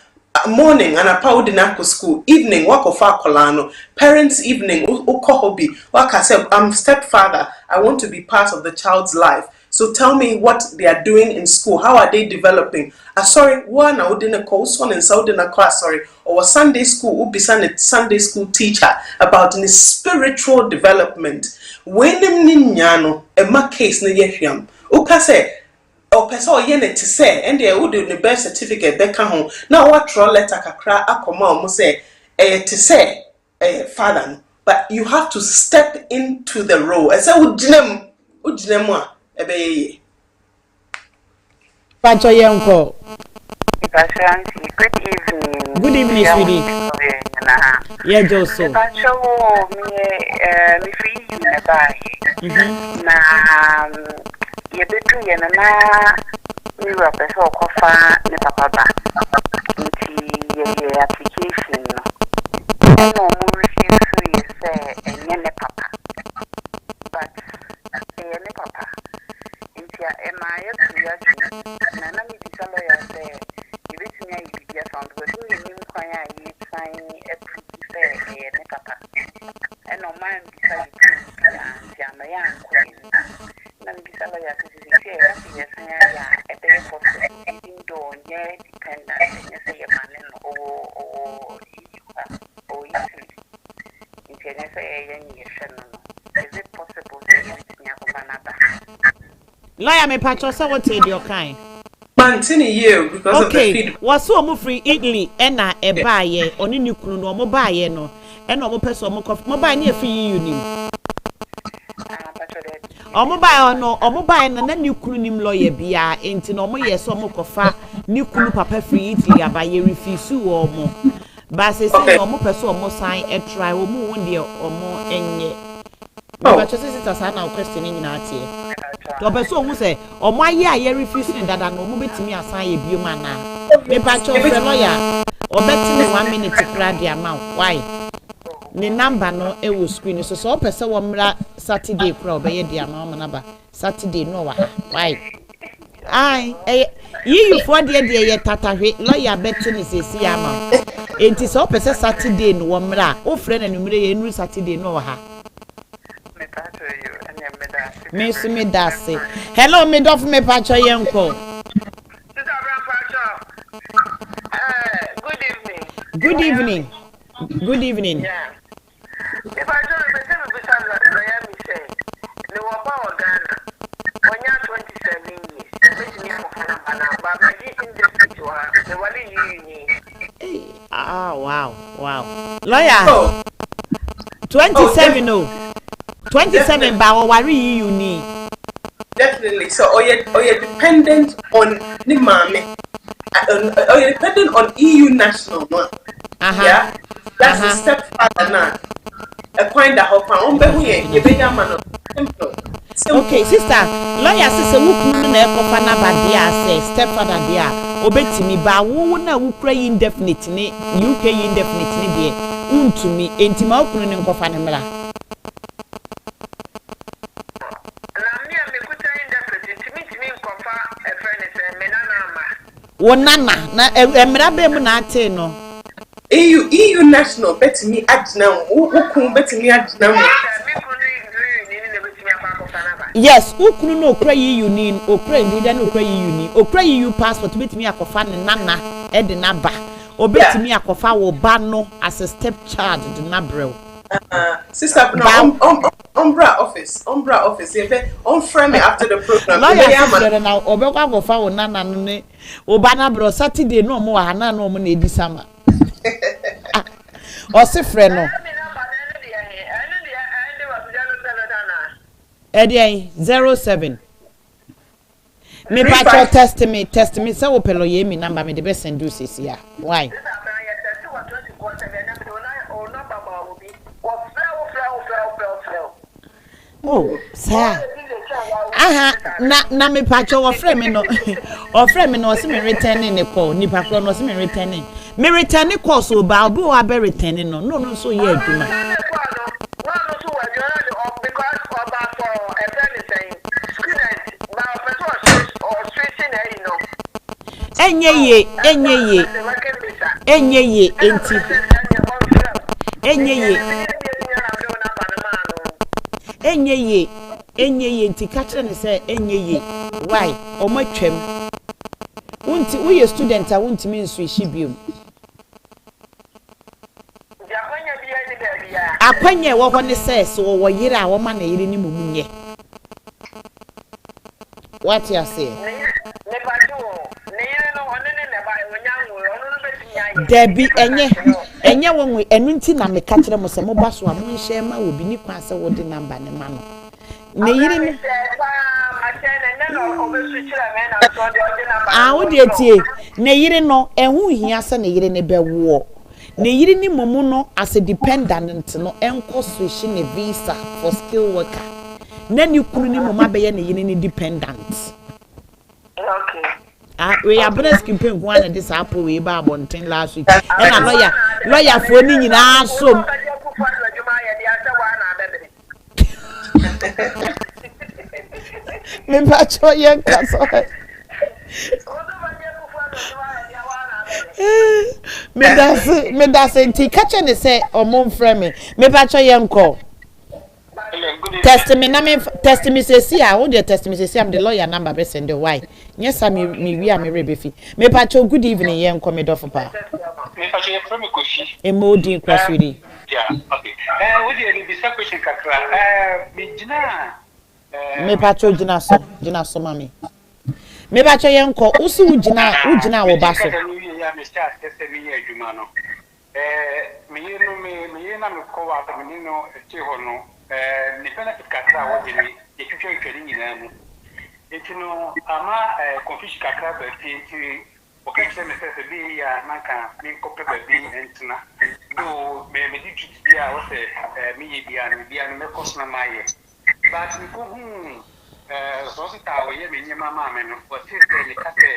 morning and a powder na school evening work of our colano parents evening hobby like I said I'm stepfather I want to be part of the child's life so tell me what they are doing in school how are they developing sorry one I didn't call son and so didn't class sorry or Sunday school will be Sunday school teacher about the spiritual development when ninyano a ma case na yehwam uka say or person or yen to say and they would do the birth certificate back home now what draw letter kakra akoma mo say to say father but you have to step into the role I say ujinem a ebe pacho yenko Good evening, sweetie yeah Joso Pacho me free in a bag na yebetu yena na miwa pesa okofa ne papa ba nti ye application no no mo receive say enye ne papa but enye ne papa nti ema ye tuya na na mi bisalo ya say yebetumi ayi bibia sound but we nim kwan ya yi sign approve say enye ne papa eno man bisalo ya ma ya nkwa na bisalo ya say yes ya e be possible even though yeah dependent yes say man no o internet say is it possible that you me akobanaba lawyer me pacho say what say your kind mantini you because of the feed was so mo free Italy na e baaye oni ni kunu no mo baaye no e na mo pese mo kof mo baaye na free union omo buy na ni kunu nim lawyer bia enti na omo yes omo kofa ni kunu papa free Italy abaye refuse wo omo ba se say omo pese omo sign e try omo won de omo enye ba cho sister sa na question nyina atie to pese omo say omo aye refuse ni dada na omo betimi asan ye bio ma na me ba cho fe lawyer obetimi 1 minute kra dia ma why the number no e wo screen so person wo mra Saturday kra obeye dia ma mo naba Saturday no wa why ai you for dia ye tatahwe lawyer bet ni sesi ama enti so person Saturday no wo mra o frɛ na numere ye nru Saturday no ha me dase hello me dof me pacho yenko good evening yeah if I don't represent me say no about Ghana when you're 27 years let me but my industry to her the wali you wow lawyer 27 no 27 ba o wari you need definitely so you're dependent on ni mame you're dependent on EU national no yeah that's the stepfather now a point that how on be here you be man simple okay sister lawyer sister wo kunu na ekofa na ba dia say stepfather dia obetimi ba wo na wo kura indefinite ni UK indefinite ni de untumi entima wo kunu ne nkofa ne mra wonana na emra be mu na ate no EU national betimi adna ukun betimi adna yes ukunu no okra EU ni okra ndida no okra EU ni okra EU passport betimi akofa ne nana e de na ba obetimi akofa wo ba no as a step child de na brew sister no Umbra office if on frame after the program lawyer na obekwa akofa wo nana no ne obana bro Saturday no mo wa na no mo na edi sama o se frɛ no edi 07 Me patch test me say opelo ye me number me the best send do CC. Why? Oh, sir. Aha, na me patch your friend me no. Or friend me no see me returning the call. Ni pa no see me returning. Me returning call so ba obi wa be returning no. No so ye adwuma. Enye ye enti. Enye ye enti catch ne say enye ye. Why? Omotwem. Wunti we ye student a wunti me nso ehyi biom. Akwanya wo ho ne say so wo yire a wo ma na yire ni mumunye. What you say? Debi enye wonwe enu nti na me ka kire mo se mo ba so a mo nhye ma obi ni kwa se wo de number ne ma no ne yiri no wo de tie ne yiri no ehu hia se ne yiri ne bewo ne yiri ni momu no as a dependent no enko switch ne visa for skilled worker na ni kunu ni mama be ye ne yiri ni dependent. Okay. We are breast campaign one and this apple we ba bonten last week. And a lawyer for ni nyina so. Me ba cho yen ka so. Me da se nti catch ne say omon frame me ba cho yen ko. Test me say see I hold your test me say I'm the lawyer number be send why. Yes I me we am rebefi. Me pacho good evening yen come do for pa. Me pacho from Koshi. E modin kwasuri. Yeah, okay. We dey be question kakra. Me jina me pacho jina so mami. Me pacho yen ko usi ujina wo ba so. Ya me start test me adwuma no. Me na me ko wa me no ti ho no. Ni pena kakra wo de ni e twetwe twere nyina mu. Enti no ama confusion kakra ba ti okay me say be ya manka me ko pe ba bi entina. Do me di twit bia wo say me ye bia no me kosna maye. But me ko so se ta wo ye me nyema ma me no wo say me ka say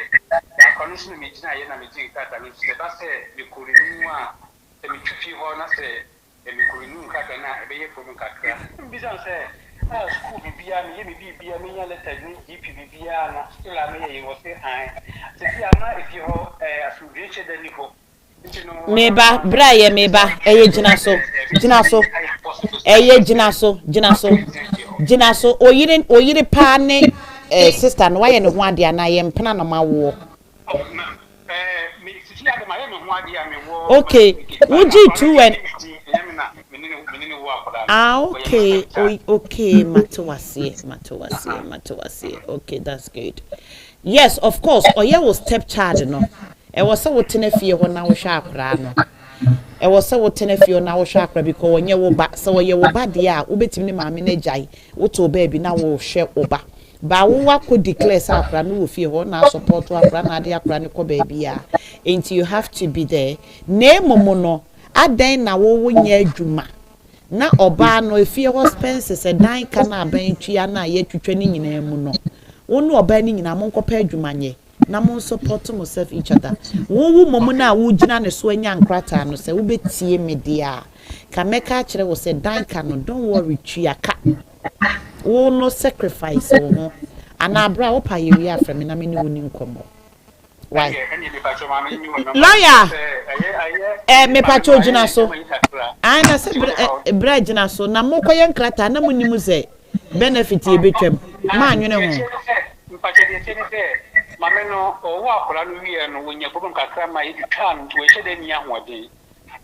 ya kono so me gina ye na me gin kata no se ba say me korinu a se me twitwi ho na say me korinu kata na e be ye problem kakra. Bi san say school bibia me ye me bibia me ya letter ni GP bibia na still am ye wo say han. Se fi ama if you affiliation the niveau. Meba braye meba eye gina so eye gina so oyire pa ne sister no waye ne ho ade na ye mpena na mawo okay wuji tu when okay matowase okay that's good. Yes, of course oye was stepchild no e was so wotena fie ho na wo hwa akra no e was so wotena fie na wo hwa akra because onye wo ba so ye wo ba de a wo betim ne maame na jai woto ba bi na wo hwe wo ba wo wa ko declare sa akra no wo fie ho na support akra na de akra ne ko ba bi a until you have to be there na momo no adan na wo nya adwuma na oba no fie ho expenses e dan ka na aban tua na ye twetwe ne nyina mu no wo no oba ne nyina mo nkopa adwuma nye na mo support myself each other wo momo na wo gina ne so anya nkrata no se wo betie me dia ka meka kire wo se dan ka no don't worry tuaka wo no sacrifice wo ana bra wo pa ye wi afrɛ me na me ne woni nkomo why lawyer me pacho gina so ana se bra gina so na mo koye nkrata na mo nimu se benefit e betwam ma anwene ho mame no owo akora no wie no wonya problem kakra ma yedi kan to ehye de nia hoden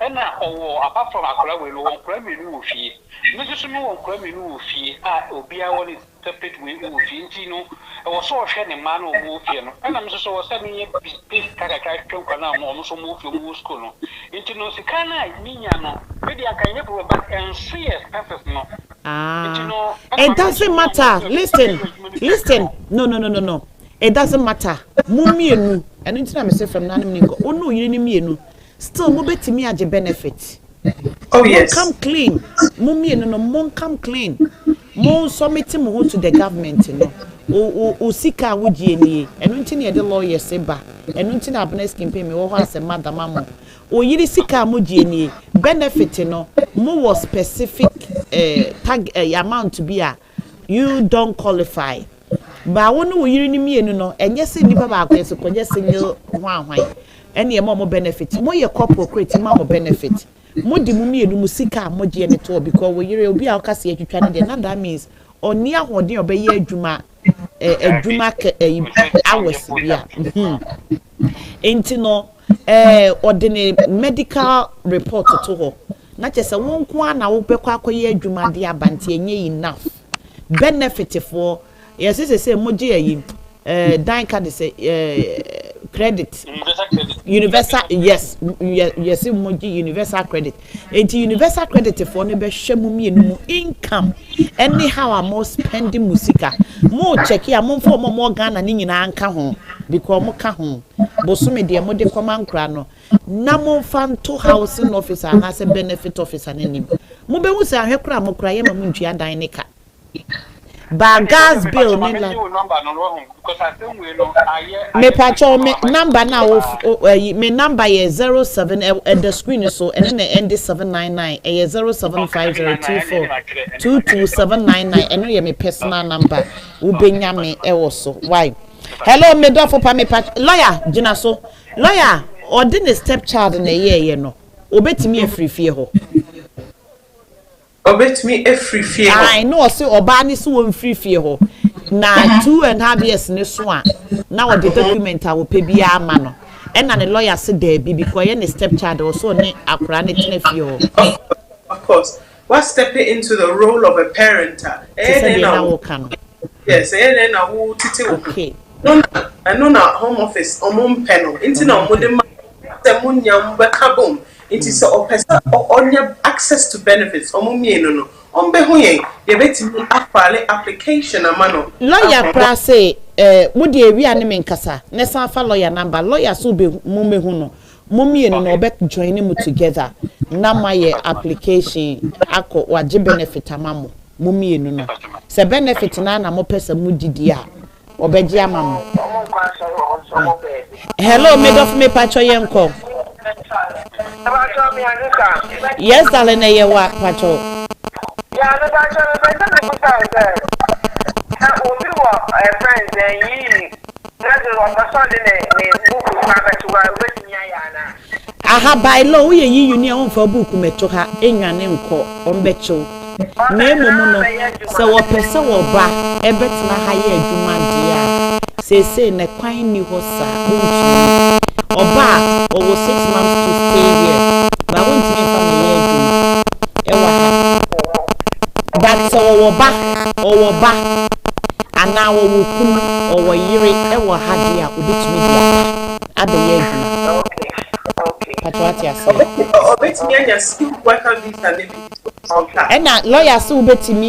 ena owo apart from akora we no won kora me no ofie no so no won kora me no ofie a obia won separate we ofie nti no e wo so ohwe ne ma no wo ofie no ena me so wo sa me ye big kakra twon na mo so mo ofie mo school no nti no sika na minya no me dia kan ye problem but en serious purpose no it doesn't matter listen no it doesn't matter. Mumienu, and until I say from Nanimiko, oh no, you didn't still mobile me as a benefit. Oh yes. Come clean. Mumienu no mon come clean. Mon submit mo to the government, you know. O sika wudi eni enu ntini ye de lawyer seba enu ntini abnes kimpe me wo ho ase madam amo o yiri sika moji eni benefit no mo was specific tag amount to be a you don't qualify ba wonu wo yiri ni mienu no enye se nipa ba akweso konye single hwan ene ye mo benefit mo ye corporate ma mo benefit mo di mu mienu mu sika moji eni to because wo yiri obi a okase atwitwa ne de na that means oni ahode obeye adwuma adwuma hours bia enti no ordinary medical report to ho na chese won ko na wo bekwa akoye adwuma de abante enye enough benefit for yes say moje yi dan card say credit universal yes moje universal credit enti universal credit for no be hwemu mienu income anyhow am spending musika mo check ya mo fo mo Ghana ni nyina anka ho because mo ka ho bosome de mo de komankra no na mo fanto housing officer na se benefit officer nanim mo be hu se ahwekra mo kra ye ma mo ntua dan ne ka ba gas bill me la me pacho me number na me number is 07 at the screen so and then end 799 07502422799 and no me personal number wo benya me e wo so why hello me do for pa me pacho lawyer gina so lawyer ordinary stepchild na ye no obetimi afrifie ho obetimi afrifie ho I know say oba ni so won frifie ho na 2.5 years ni so a na wo the document a wo pe bia ama no and na the lawyer say there be because ye ne stepchild also ne akura ne tenafie ho of course what stepping into the role of a parent yes na wo titi okay no I know na home office omon panel into na mo de ma temunya mbeka bom it is a person on your access to benefits omon mienu no on be hu yen ye betimi afale application amano lawyer pra say wo de ewia ne menkasa ne san fa lawyer number lawyer so be mo mehu no mo mienu no be join mu together na my application akọ waje benefit amamo mo mienu no se benefit na mo pesa mu didi a obeji amamo hello made of me pacho yenko yes darling na ye wa pacho yeah no pacho me tell me na obi wo friends yi na do wa pacho ne book ma betu wa wetimi aya na aha by law we yi union on for book meto ha enwane nko ombecho na emomu no se wo pese wo ba ebetina ha ye adwuma dia se na kwan ni ho sa untu oba owo 6 months to stay here ba won't me family ye adwuma ewa ha but so owo ba ana wo kunu owo yire ewa ha dia obetumi dia abe ye adwuma okay patwati ase obetimi anya skill worker visa maybe ena lawyer so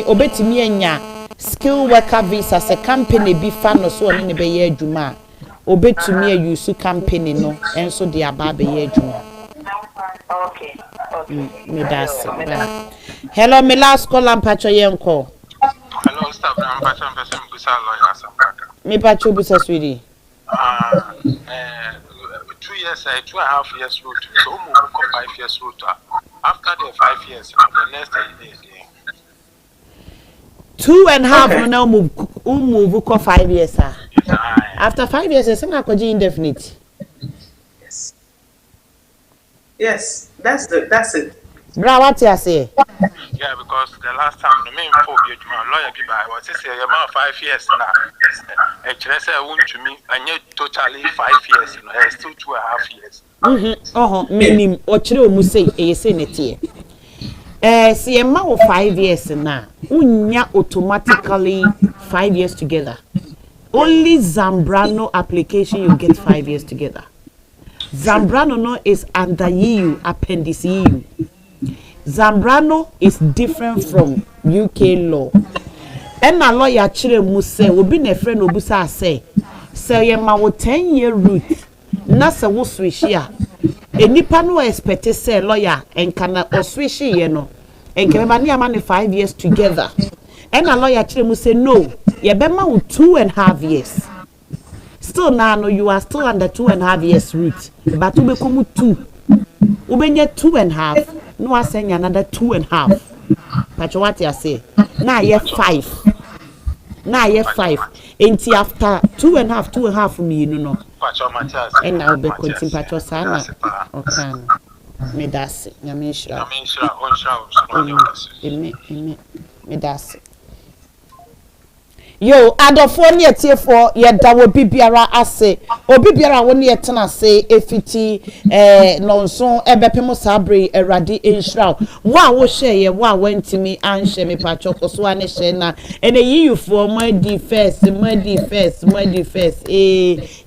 obetimi anya skill worker visa se company bi fa no so ne be ye adwuma obetumi use company no enso de aba be ye adwuma okay me das hello me last call am pacho yenko hello stop am pacho person busa lawyer asambaka me pacho busa sweetie 2 years 2.5 years road so move 5 years road after the 5 years the next day 2.5 now move 5 years after 5 years it's not indefinite yes that's it bra what you say yeah because the last time the main for be lawyer be by what say your man 5 years now say won to me and yet totally 5 years still 2.5 years minim o kire o mu say e say netie see e ma 5 years na unya automatically 5 years together only Zambrano application you get 5 years together. Zambrano no is under EU appendix EU. Zambrano is different from UK law. And a lawyer chire mu say obi na friend obusa say So ye ma wo 10-year route. Na se wo switch ya. Enipa no expect say lawyer enka na o switch ye no. Enka ba na ma 5 years together. And a lawyer tell me say no. Ye be ma 2.5 years. Still now no you are still under 2.5 years route. But we come 2. Ubenye 2.5. No I say another 2.5. But what you say? Now ye 5. Now ye 5. Enti after 2.5 from me no. And now be continue patcho sana. Okay. Me das. Nyame shira. Me das. Yo, adofo ne etiefo ye da wo bibiara ase obi biara wo ne yetena se efiti nonso ebepem sabre erade enhira wo a wo hye ye wo a wantimi anhye me pacho koso ane hye na ene yiyufo madi first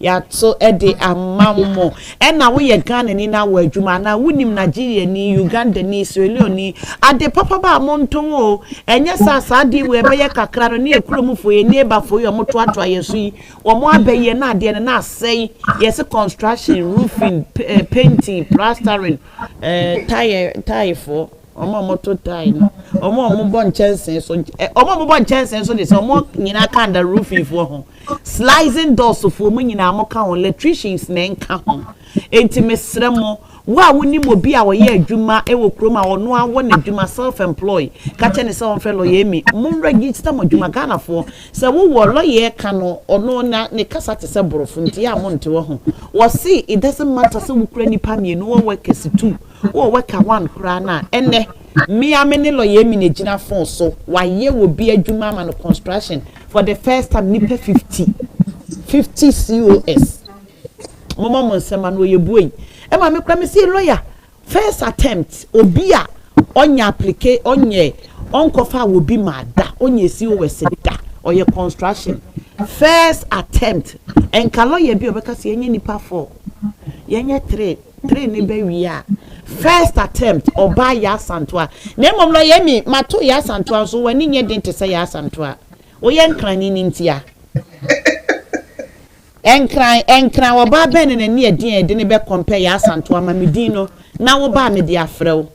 ya to ede amammo ena wo ye Ghana ni na wo adwuma na wonim Nigeria ni Uganda ni Israel ni ade papa ba monton o enye sa ade we be ye kakra no ne ekuromfo neighbor for your moto atwa yesu yi omo abaye na ade na asay yes construction roofing painting plastering tire for omo moto tire no omo bon chansen so omo bon chansen so this omo nyina ka under roofing for ho slicing doors for mo nyina mo ka ho electricians na nka ho enti mesremo wa woni mo bi a wo ye adwuma e wo kroma ono awo na adwuma self employed ka che ne se on fellow ye mi mo register mo adwuma Ghana for se wo wo lawyer ka no ono na ne kasa te se borofo nti ya mo nte wo ho wo see it doesn't matter se wo kura nipa mi no wo work as 2 wo work 1 kura na ene me amene lawyer mi ne gina fon so wa ye wo bi adwuma ma no construction for the first time nipa 50 COS mama mo nsema no ye buoi e ma me kra me see lawyer first attempt obi a onya applicate onye onkofa wo bi ma da onye COS da oye construction first attempt enka lawyer bi obeka se yenye nipa 4 yenye 3 ne be wi a first attempt oba ya santoa na mom lawyer mi mato ya santoa so wani nye den te se ya santoa oye nkran ni ntia enkran wo ba ben na ne edin ne be compare ya santo ama medin no na wo ba me de afrew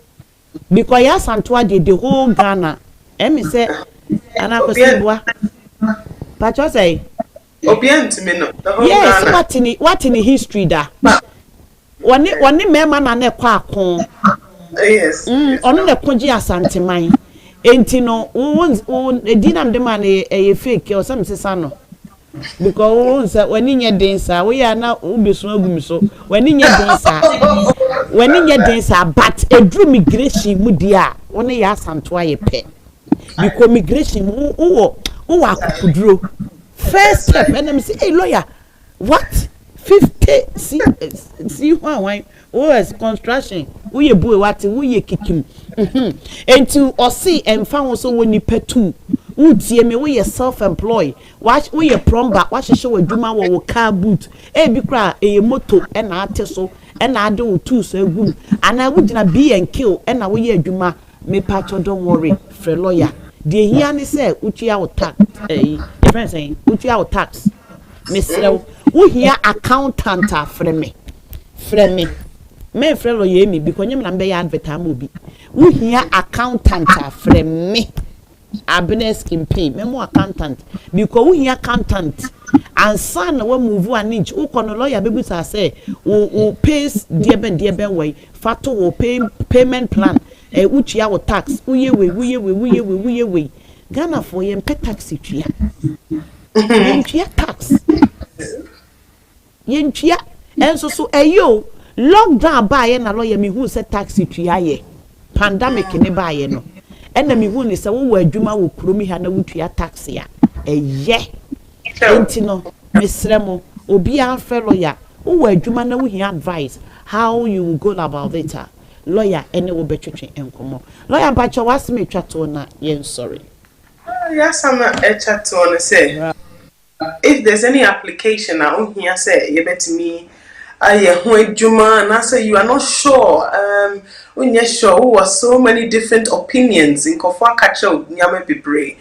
because ya santo de the whole Ghana emi se ana ko sebua pa cho say obient me no the whole yes Ghana. what in history da woni mema na kwa akon Yes. ono na konji asanteman enti no wo edinam de man e fake o sam sesa no because when you dancer we are now ubiso agumiso when you dancer but a drew migration mudia one ya santo aye pe because migration who akuduro first step and them say hey lawyer what 50 see why was construction we boy what we kikim enti o see emfa wo so woni petu utie me we self employed watch we plumber watch show adwuma wo car boot e bi kra e moto e na ate so e na ade wo tools agum ana wo gina be and kill e na we adwuma me patcho don't worry free lawyer de hia ne say utua wo tax friend saying utua wo tax me srew wo hia accountant afre me me free lawyer me because nyem na be ya advertise obi wo hia accountant afre me Abnes can pay memo accountant because we hear accountant and son we move an inch who can lawyer baby say we pays dear ben way fato will payment plan which ya tax we Ghana for yen pay tax yen tax yen and so ayo lockdown buy na lawyer me who said tax ye pandemic ne buy no ena mi hu ni se wo adwuma wo kuromi ha na wutua tax ya eye enti no mesremo obi a fellow ya wo adwuma na wo hi advice how you will go about it lawyer ene wo betwetwe enkomo lawyer mpacho wasme twato na yen sorry Yes, I'm a chat to say if there's any application I on here say you bet me Juma and I say you are not sure when you're sure who was so many different opinions in Kofa Kacho Nyame Bibre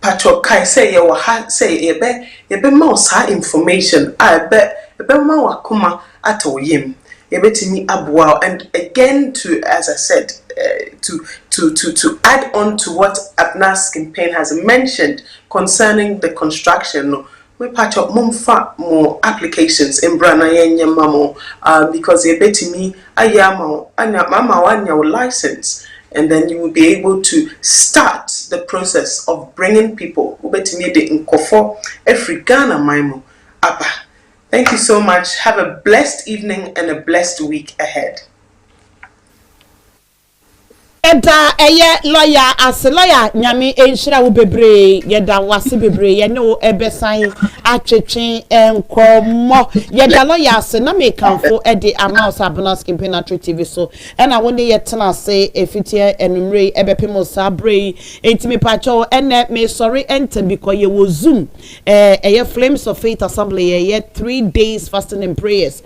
Patrick Kai say you ha say ye be mouse information. I bet ye be ma wakuma ato yim. Ye beti me abwa. And again, to as I said, to add on to what Abnas campaign has mentioned concerning the construction. No, we patch up more applications in Brana mamo because ye beti me ayamo anya mama wanya license. And then you will be able to start the process of bringing people who bet me the inkofo every Ghana maimo abba. Thank you so much. Have a blessed evening and a blessed week ahead. Eda lawyer as lawyer nyame enhira wo bebre yeda wase bebre ye ne wo ebesan atwetwe enkomo yeda lawyer as na me kanfo ede amouse Abnas campaign TV so na woni ye tena se efitie enumre ebepemo sabre entimi pacho ene me sorry enter because ye wo zoom ye Flames of Faith Assembly ye 3 days fasting and prayers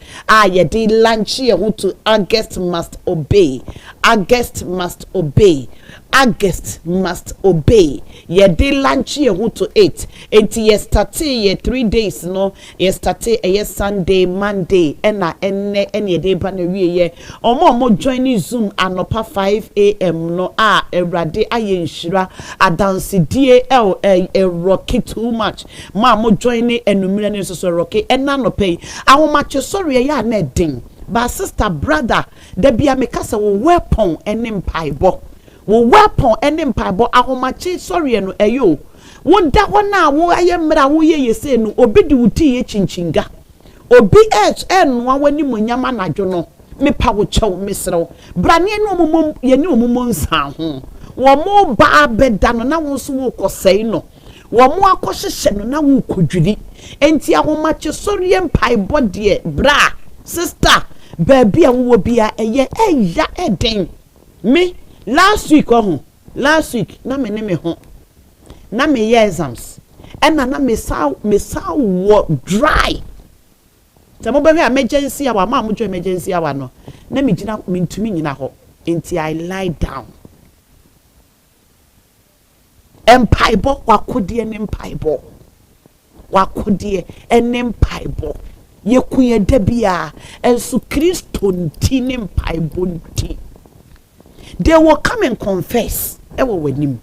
ye dey lunch ye who to August must obey. August must obey. August must obey. Ye day lunch ye who to 8. Enti ye start ye 3 days no. Ye start ye Sunday, Monday. Ene day banewie ye. Omo join Zoom anopa 5 a.m. no. Erade aye nshira. Adansi die rocky too much. Mo join enumere ne so rocky. Ena no pay. Awo macho sorry ya na ding. But sister, brother, there be a mekasa wo weapon enim paibo. Wo weapon enim paibo. Ahomachi sorry no eyo. Wo da wana wo ayemra wo ye say no obi di wuti ye chinchinga. Obi nwa wani munyama na dwono. Me pa wo chew mesrew. Brane no omumom ye ne omumom nsa ho. Wo mo ba beda no na wo so wo kosei no. Wo mo akohyehyɛ no na wo kodwiri. Enti ahomachi sorry empaibo de bra. Sister, baby, and will be a ya eden. Me last week, na me name home. Na me ye exams. And na me saw what dry. Some baby emergency our mom jo emergency our no. Na me jina me to me nyina ho. Enti I lie down. Empaibo wakodie empaibo. Wakodie empaibo. Ye kuye debia ensu Kristo ntini mpaibo nti. They will come and confess ewo wenim,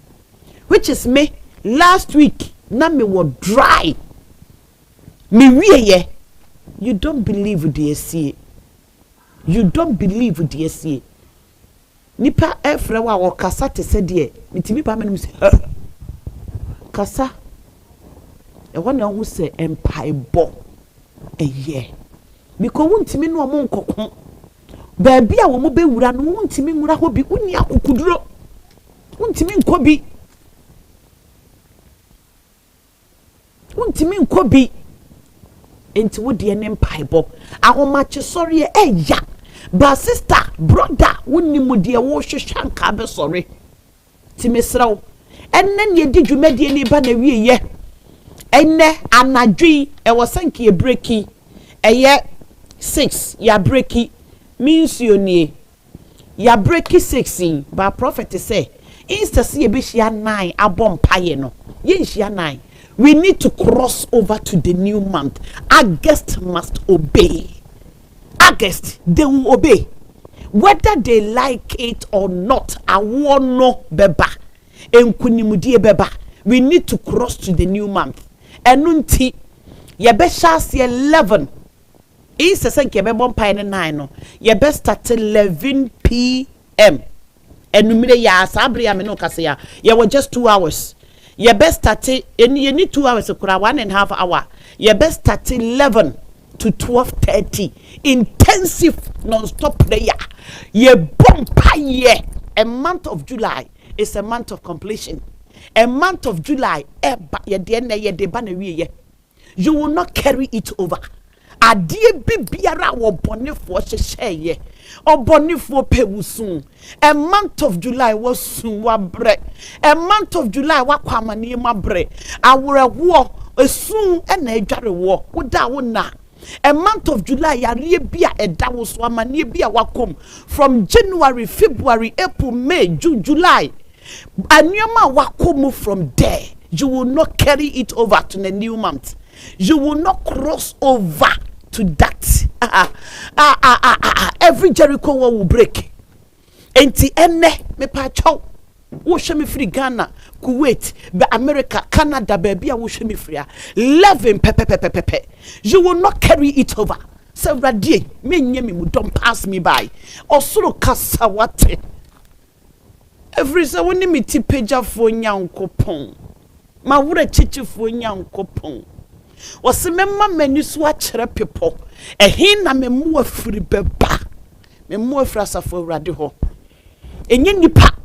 which is me last week na me were dry me wiye. You don't believe the see. You don't believe the see. Nipa efre wa wo kasa te se de mitimi pa menum se kasa e wona hu se empaibo eye because wontimi no mo nkokon baabi a wo mo bewura no wontimi nwura ho bi uni akukuduro wontimi nkobi wontimi nkobi enti wo de ne mpaibo ahomache sorry eya ba sister brother wonni mu de wo hwehwa nka be sorry timesraw enne ne di dwumade ni ba na wieye enne anadwi e wosanki e breaki eye 6 ya breaki means you nie ya breaki 16 ba prophet say insta see e be hia 9 abom paye no ye hia 9. We need to cross over to the new month. August must obey. August, they will obey whether they like it or not. I want no beba enkunimudie beba. We need to cross to the new month. Enunti ye be shas 11 is a senke be bon pine 9 no ye be start 11 p.m. enumire ya sabre ya me no kase ya ye were just 2 hours. Ye best start and you need 2 hours okura 1.5 hour. Ye best start 11 to 12:30 intensive non-stop prayer. Ye bompa ye. A month of July is a month of completion. A month of July you will not carry it over. Adie bibiara wo bonefo hyehye obonefo pewusun. A month of July was soon wabre. A month of July wakwamane mabre. Aworewo soon na adware wo woda wona. A month of July yare bia eda wo so amane bia wakom from January, February, April, May, June, July. Anyoma wakom from there. You will not carry it over to the new month. You will not cross over to that. Every Jericho wall will break. Enti ene me pa chow. Wo hwe me free Ghana, Kuwait, America, Canada, baby, wo hwe me free. 11 pepe. You will not carry it over. Say radie, me nye me don't pass me by. Osoro kasa wate. Every say woni me ti pagya fo nyankopon. Ma wura chichi fo nyankopon. Wose memma mani so a kire pepo. Ehin na memu afiri beba. Memu afiri asafo awurade ho. Enye nipa.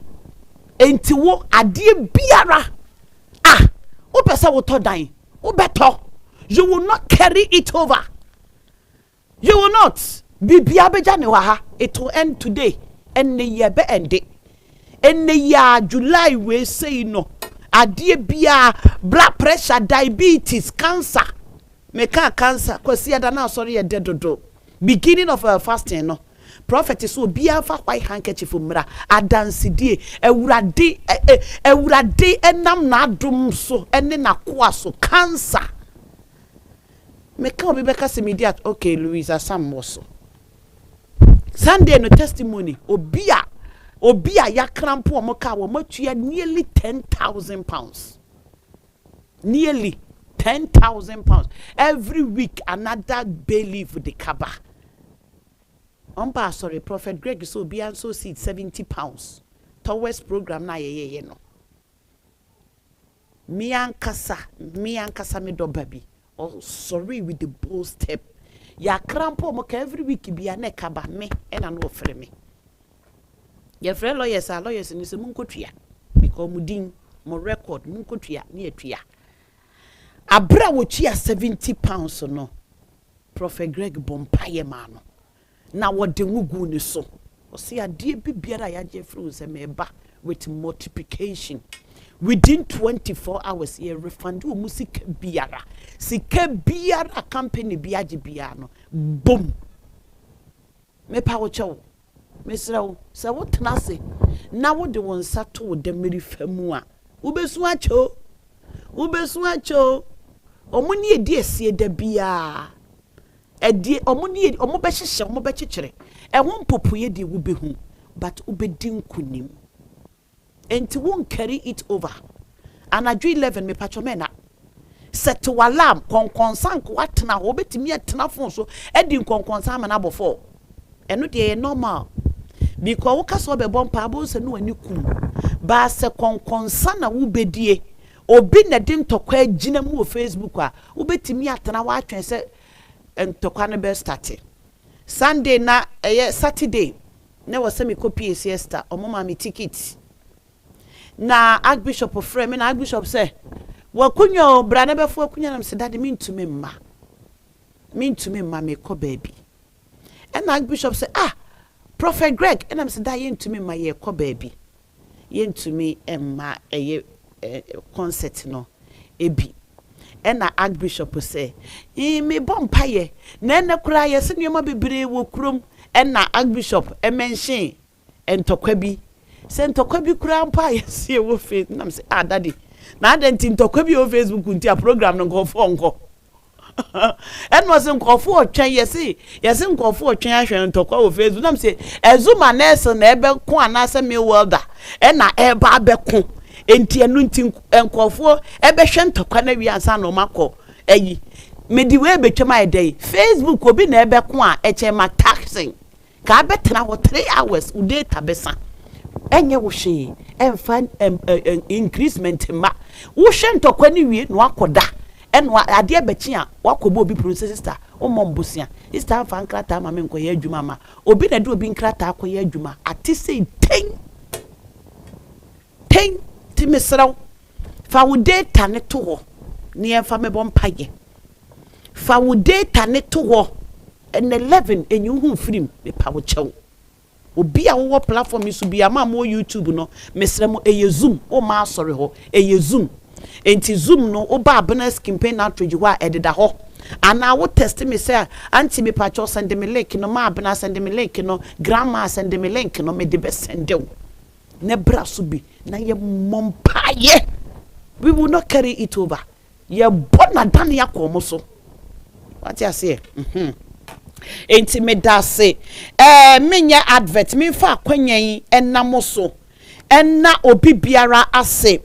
Enti wo ade biara. Wo pesa wo to dan. Wo beto. You will not carry it over. You will not. Bibia beja ne wa ha. It will end today. And the year be end it. And the year July we say no. Ade bia blood pressure, diabetes, cancer. Meka cancer. Kwasi ada na sorry e dedodo. Beginning of fasting no. Prophet is so bia fa white handkerchief mra adansidie ewurade enam na adom so ene na koa so cancer. Meka obi beka se immediate okay Louisa Sam was Sunday no testimony obia ya crampo omoka wo matua nearly 10,000 pounds. Nearly 10,000 pounds. Every week another bailiff with the kaba. Sorry, Prophet Greg so be and so seed 70 pounds. Towards program na ye no. Me ankasa me do baby. Oh sorry with the bold step. Ya crampo mo every week be an ekaba me and an offer me. Your friend lawyers are lawyers in this munkotia. Because mudin mo record munkotia near tria. Abra wo chia 70 pounds or no. Prophet Greg bompaye mano. Na what the wugu ni so. O see a dear bibiara ya jefru se meba with multiplication. Within 24 hours, ye refund music biara. Sike biara company biaji biano. Boom. Me power chow. Mesra sa what nase. Na what the one sato with the miri femua. Ubeswacho. Omuni e die sie de bia. Edi omuni omobehye omobechechere. E won popuye de wo behu but ubedin kunim. Enti won carry it over. Anadwo 11 me patchomena. Set to alarm konkonsan ko atena ho betimi atena fon so edi konkonsan ma na bofo. Eno de normal. Because woka so be bompa abo se no ani kum. Ba se konkonsan na wo bedie. Obi na dim tokwa agina mu Facebook a wo betimi atena wa atwen se entokwa no be start. Sunday na Saturday na wo se me copy siesta omoma me ticket. Na Archbishop of Frame na Archbishop say wakunyo bra na befo akunya na mse dade mintumi mma me ko baby. And Archbishop say Prophet Greg and I'm say da yentumi mma ye ko baby. Yentumi emma concert no ebi. And Archbishop say me bompaye na na kura ye se nyoma bebre wo kurom and na Archbishop mention entokwa bi sentokwa bi kura mpa yes ye wo face na say daddy na adenti ntokwa bi o Facebook nti a program no go for nko en was nkofo otwen yes nkofo otwen ahwe ntokwa o Facebook na say ezuma nurse na ebe ko anase me welder en na eba abeko enti enu nti nkofo ebe hwe ntokwa na wi ansa no makọ eyi medi we betwema edey Facebook obi na ebe ko a eche ma taxing ka betena wo 3 hours u data besa enye wo hwe enfan increasement ma wo hwe ntokwa ni wie no akoda enwa ade abechi a wakobo obi process sister o mombosia sister fa nkrata ma me nkoye adwuma ma obi na de obi nkrata akoye adwuma ati sei ten ti mesraw fa wo data ne to ho ne enfa me bompaye fa wo data ne to ho en 11 enyu hu film me pa wo chew obi a wo platform isu bia ma mo YouTube no mesra mo Zoom o ma sorry ho Zoom enti Zoom no oba abena campaign outreach wa ededa ho ana wo test me say anti me patcho send me link no ma abena send me link no grandma send me link no me de be send you ne bra so bi na ye mompaye we will not carry it over. Ye bona dani ya komoso. What you say? Enti me da se menya advert me fa kwanyan enamoso enna obi biara ase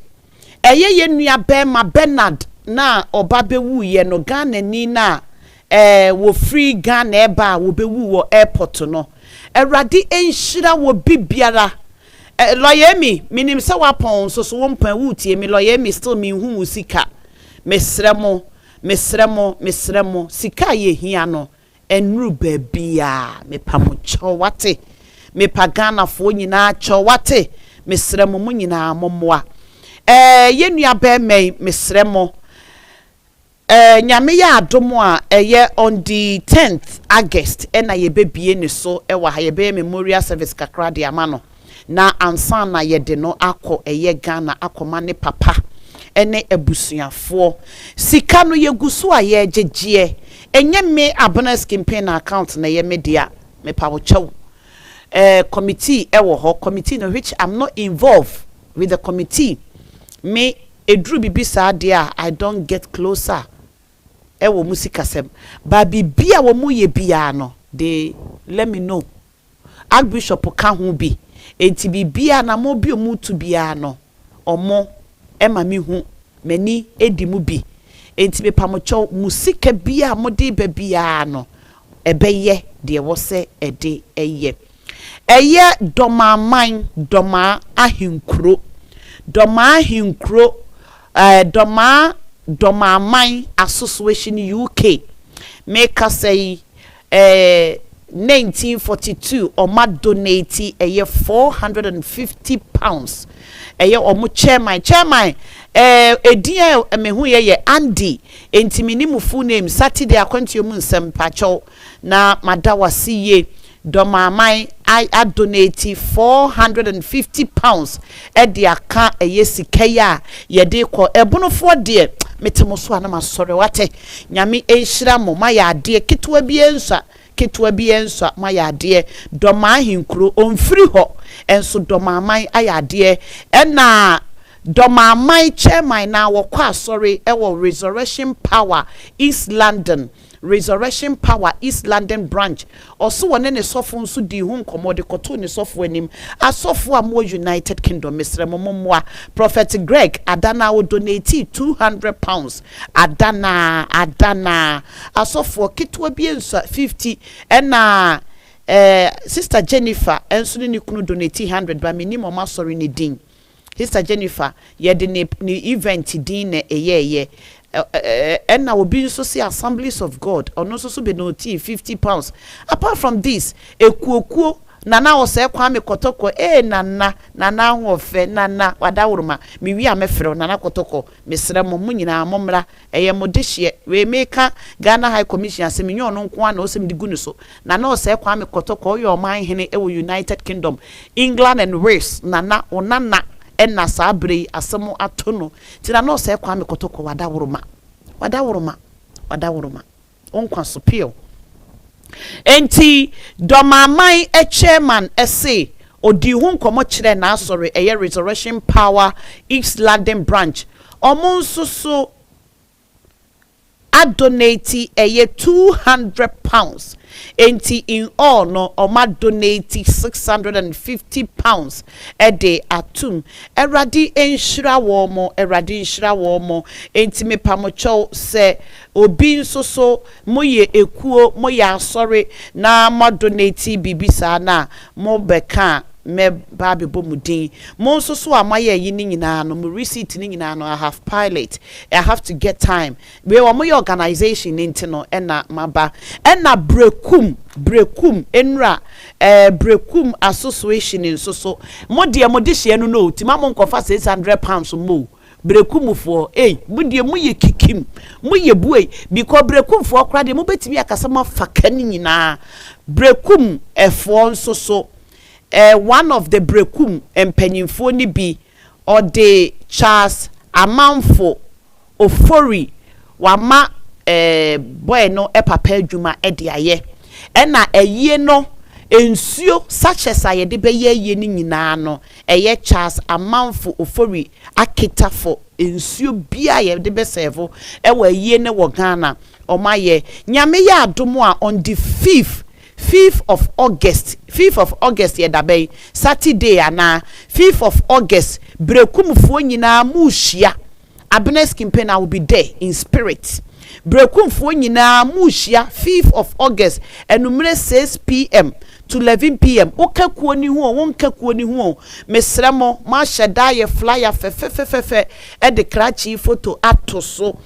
ye nua bema Bernard na oba bewu ye no Ghana ni na wo free Ghana eba wo bewu wo airport no Erade enhira wo bibiara loyemi minim se wapon so wo mpan wutie mi loyemi still mi hu sika mesremo sika ye hia no enru babia me pamocho wate me pagana fo nyina cho wate mesremo mu nyina mommoa ye nua be me mesremo nyame ya adomo a eye on the 10th August na ye bebie ni so wa ha ye be memorial service kakra de amano na ansa na ye de no akọ eye Ghana akoma ne papa ene ebusuafo sika no ye guso a ye jeje enye me abonus campaign account na ye media me pawochew committee ewo ho committee no which I'm not involved with the committee me edru bibisa dia I don't get closer ewo musikasem ba bibia wo mu ye bia no they let me know archbishop ka ho bi enti bibia na mo bi omu tu bia no omo ema mi hu mani edi mu bi enti me pamocho musika bia mode ba bia no ebeye de wo se ede eye doma man doma ahinkro doma man association UK make us say 1942 oma donate £450 omo chairman edin mehu ye Andy entimini mu full name Saturday akwantu mu nsem pacho na madawasi ye domamai I donate £450 de aka sikeya ye de ko ebunofo de metemoso ana masore wate nyame enhira mo ma ya de ketwa bi ensa ma ya de doma hinkro onfiri ho enso domamai ayade na domamai chairman na wokwa asore ewo Resurrection Power East London branch also one ne sofo nso di hu nkomode koto ne sofo anim asofo amo United Kingdom mesre mommoa Prophet Greg Adana wo donate £200 Adana asofo kitwa bi enso 50 na Sister Jennifer enso ne kunu donate 100 ba minimum asori ne din Sister Jennifer ye de ne event din na eye and now be so see Assemblies of God or no so be no £50. Apart from this, ekuokuo nana o se kwa me kotoko nana ho fe nana wadawuruma mi wi amefre nana kotoko mesre mo nyina momra eye modehye we meka Ghana High Commission asem nyo no nko na osem digu so nana o se kwa me kotoko yo man hene e United Kingdom England and Wales nana onana enna sabre asemo atono tira no se kwa me kotoko wadawuruma onkwa so pio enti domamai chairman say odi hu nkomo kire na asore eye Resurrection Power East London branch omonsoso adonate eye £200 enti in all no oma donate £650 ede atum eradi enhira wo mo enti me pamocho se obi nsoso moye ekuo moye asore na ma donate bibisa na mo beka me baby bomudin mo so amaye yi ni nyina no mo receipt ni nyina no I have pilot I have to get time we wo mo organization nti no na maba na brekum enra brekum association nso mo de hye no ti ma mo nkofa £600 mo brekum for mo de mo ye kikim mo ye buei because brekum for kra de mo betimi akasa ma faka ni nyina brekum efo nso one of the brekum empanyimfo ni bi or the Charles Amanfo Ofori wama boy no papa adwuma de aye na aye no ensuo such as ayede be ye ni nyina no eye Charles amanfo ofori akita for ensuo bia ye de be serve ewa ye ne wo Ghana omaye nyame ya adomo a on the 5th of August ye dabe Saturday ana 5th of August brekumfo nyina muhia Abner's campaign will be there in spirit. Brekumfo nyina muhia 5th of August enumere 6 p.m. to 11 p.m. Okakuo ni hu wonkakuo ni hu mesremo ma hyeda ye flyer fe e de krachi photo atoso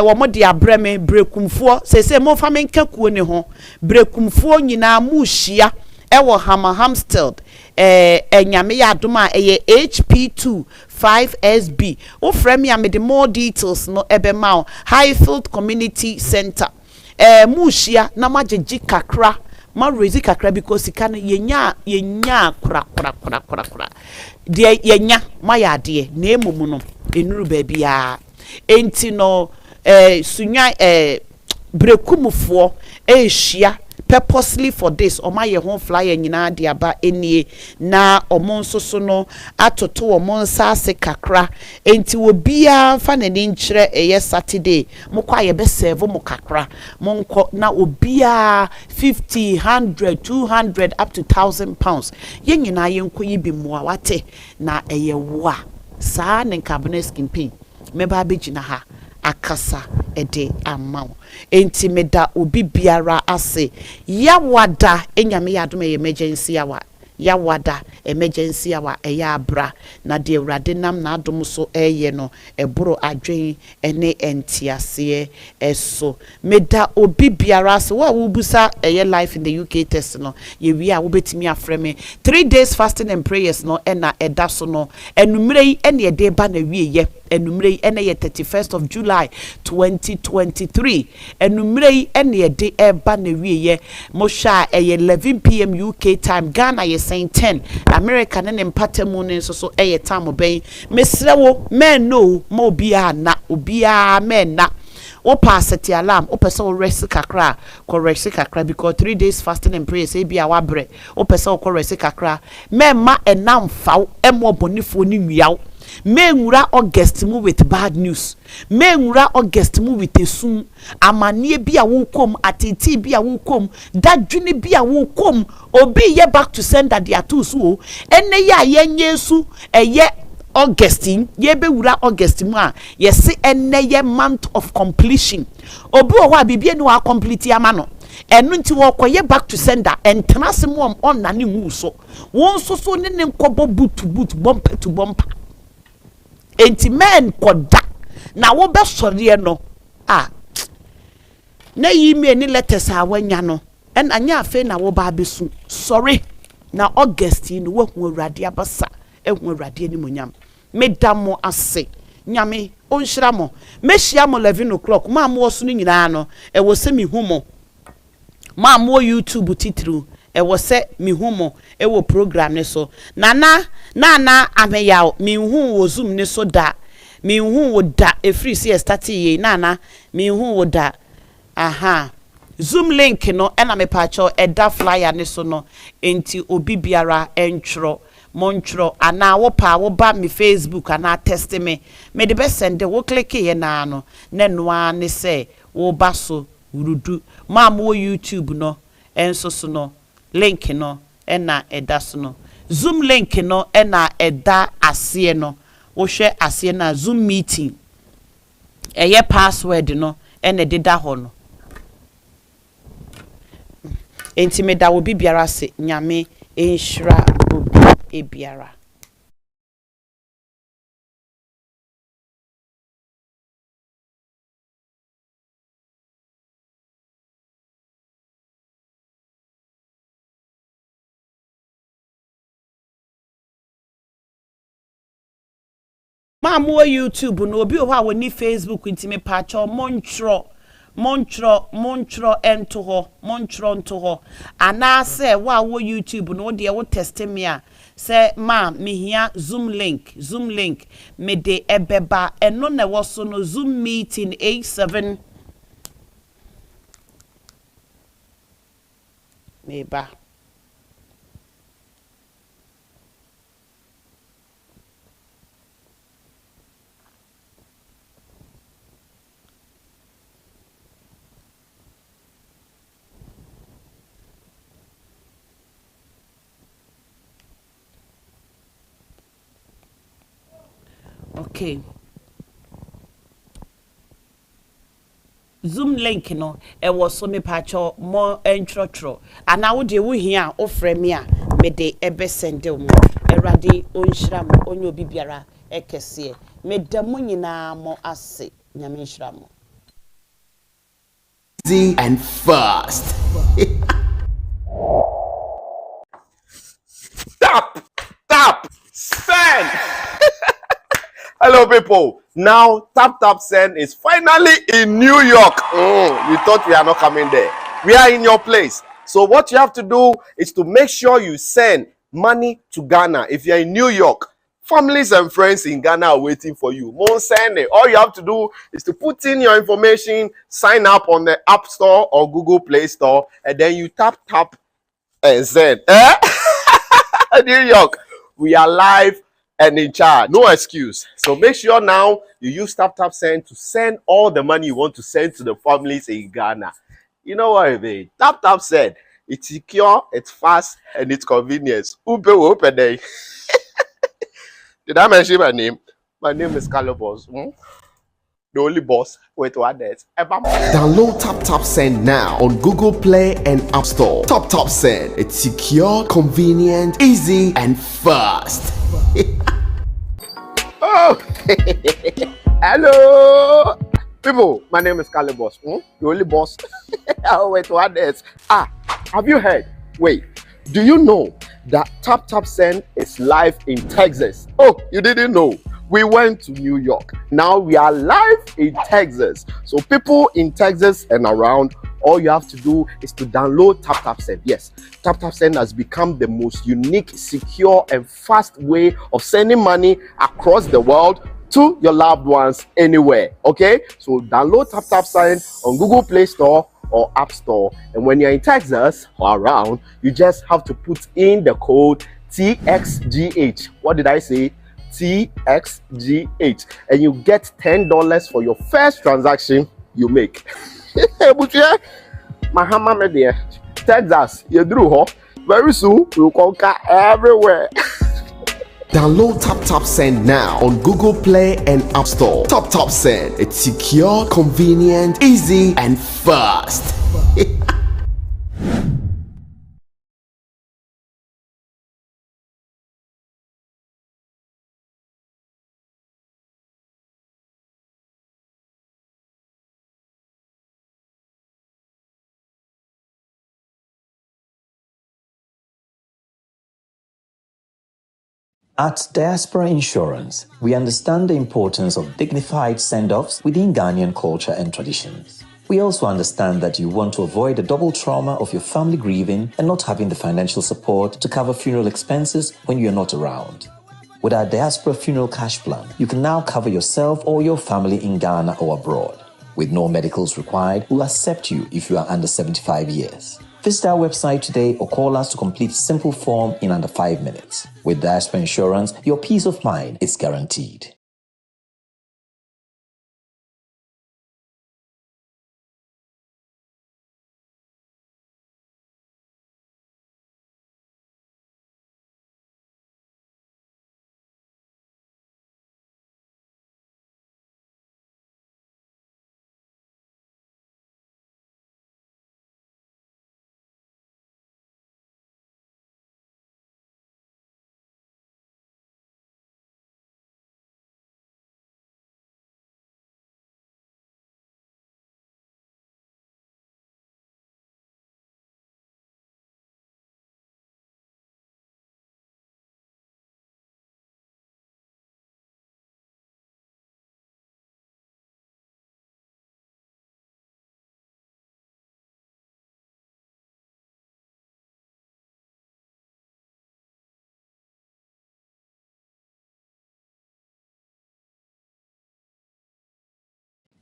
womo de abreme brekumfo sese mo fa menkakuo ni ho brekumfo nyina muhia ewo Hamstead enyame ya adoma eye HP2 5SB o frame ya me the more details no ebema Highfield Community Center muhia na majeji kakra ma raise kakra because kan yenya kura de yenya ma ya de na emom no enuru ba bia enti no sunya brekumfo ehia purposely for this oma ye hon flyer nyina de aba enie na omonso so no atoto omonsa ase kakra enti obia fa na ni nkyere eye Saturday mokwa ye be serve mo kakra monko na obia 50 100 200 up to £1,000 ye nyina ye nko yi bi mo wate na eye wa saa ne cabinet campaign meba begina ha akasa ede amaw enti meda obi biara ase yawada enyame yadom emergency yawada emergency yawa abra na de awrade nam na adom so no eboro adwen ene entiase eso meda obi biara ase wa wubusa life in the UK test no ye wi a wobetimi afreme 3 days fasting and prayers no ena eda so no enumere ene ede ba na wiye enumere ene ye 31st of July 2023 enumere ene ede eba na wiye mo sha 11 p.m. UK time Ghana ye saying 10 America ne mpatamu ne so time ben mesrewo men no mo bia na obia men na o pass alarm o person rest kakra ko rest kakra because 3 days fasting and prayer say bia wabre o person ko rest kakra men ma enam faw emo bonifo ni nwiaw menwura August mu with bad news menwura August mu with esun amanie bia wo kom atiti bia wo kom dadwene bia wo kom obi ye back to sender dia tools o ene ya yenyesu eye Augustine ye be wura August mu a ye se ene ye month of completion obi o wa bibie ni wa complete ama no enu nti wo koye back to sender entrance mu on na ne hu so won so ne nkobo boot bumper to bumper enti men koda na wo be sori no na yi me ni letters a wanya no en anya afe na wo ba besu sorry na Augustine wo hu awrade abasa ehu awrade ni monyam medamo ase nyame onhyira mo mehia mo 11 o'clock ma mo so ni nyina no e wo se mi humo ma mo YouTube titru e wo se mi humo e wo program ne so nana ameya mi hu wo zoom ne so da mi hu wo da e free see start ye nana mi hu wo da aha zoom link no ena me pacho e da flyer ne so no enti obi biara entro montro ana wo pa wo ba mi Facebook ana test me de be send wo click ye na no ne noa ne se wo ba so urudu ma mo YouTube no enso so no link no ena eda so no zoom link no ena eda ase no wo hwe ase na zoom meeting eye password no ena deda ho no enti me da wo bibiara se nyame enhira obi ebiara ma mo YouTube no obi o ha woni Facebook ntime pacho montro ento ho ana se wa wo YouTube no de wo test me a se ma mehia zoom link me de ebeba eno na wo so no zoom meeting 87 meba Okay. Zoom link no was so me pacho more entrotro and I would you here offer me a me de ebe sende mo erade onhira mo onyo bibiara ekese me da mo nyina mo ase nyame nhira mo easy and fast. Tap, send. Hello, people. Now, Tap Send is finally in New York. You thought we are not coming there. We are in your place. So what you have to do is to make sure you send money to Ghana. If you're in New York, families and friends in Ghana are waiting for you. More send it. All you have to do is to put in your information, sign up on the App Store or Google Play Store, and then you tap and send. New York, we are live and in charge. No excuse. So make sure now you use Tap Send to send all the money you want to send to the families in Ghana. You know what I mean? Tap Send. It's secure, it's fast, and it's convenience. Ube open day. Did I mention my name? My name is Carlos. The only boss with what that. Download Tap Send now on Google Play and App Store. Tap Send. It's secure, convenient, easy, and fast. Oh, hello, people. My name is Carlos. The only boss. Oh, wait, what that? Have you heard? Wait, do you know that Tap Send is live in Texas? Oh, you didn't know? We went to New York. Now we are live in Texas. So people in Texas and around, all you have to do is to download Tap Send. Yes, Tap Send has become the most unique, secure, and fast way of sending money across the world to your loved ones anywhere. Okay, so download Tap Send on Google Play Store or App Store. And when you're in Texas or around, you just have to put in the code TXGH. What did I say? TXGH, and you get $10 for your first transaction you make. Mahama media, Texas, you drew ho. Very soon we'll conquer everywhere. Download Tap Send now on Google Play and App Store. Tap Send. It's secure, convenient, easy, and fast. At Diaspora Insurance, we understand the importance of dignified send-offs within Ghanaian culture and traditions. We also understand that you want to avoid the double trauma of your family grieving and not having the financial support to cover funeral expenses when you're not around. With our Diaspora Funeral Cash Plan, you can now cover yourself or your family in Ghana or abroad. With no medicals required, we'll accept you if you are under 75 years. Visit our website today or call us to complete a simple form in under 5 minutes. With Diaspora Insurance, your peace of mind is guaranteed.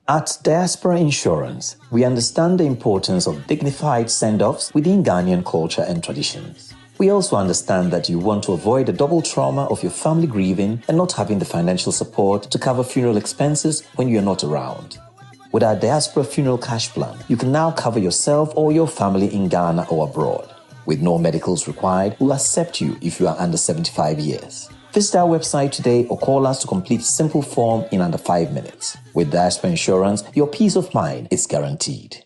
At Diaspora Insurance, we understand the importance of dignified send-offs within Ghanaian culture and traditions. We also understand that you want to avoid the double trauma of your family grieving and not having the financial support to cover funeral expenses when you're not around. With our Diaspora Funeral Cash Plan, you can now cover yourself or your family in Ghana or abroad. With no medicals required, we'll accept you if you are under 75 years. Visit our website today or call us to complete a simple form in under 5 minutes. With Diaspora Insurance, your peace of mind is guaranteed.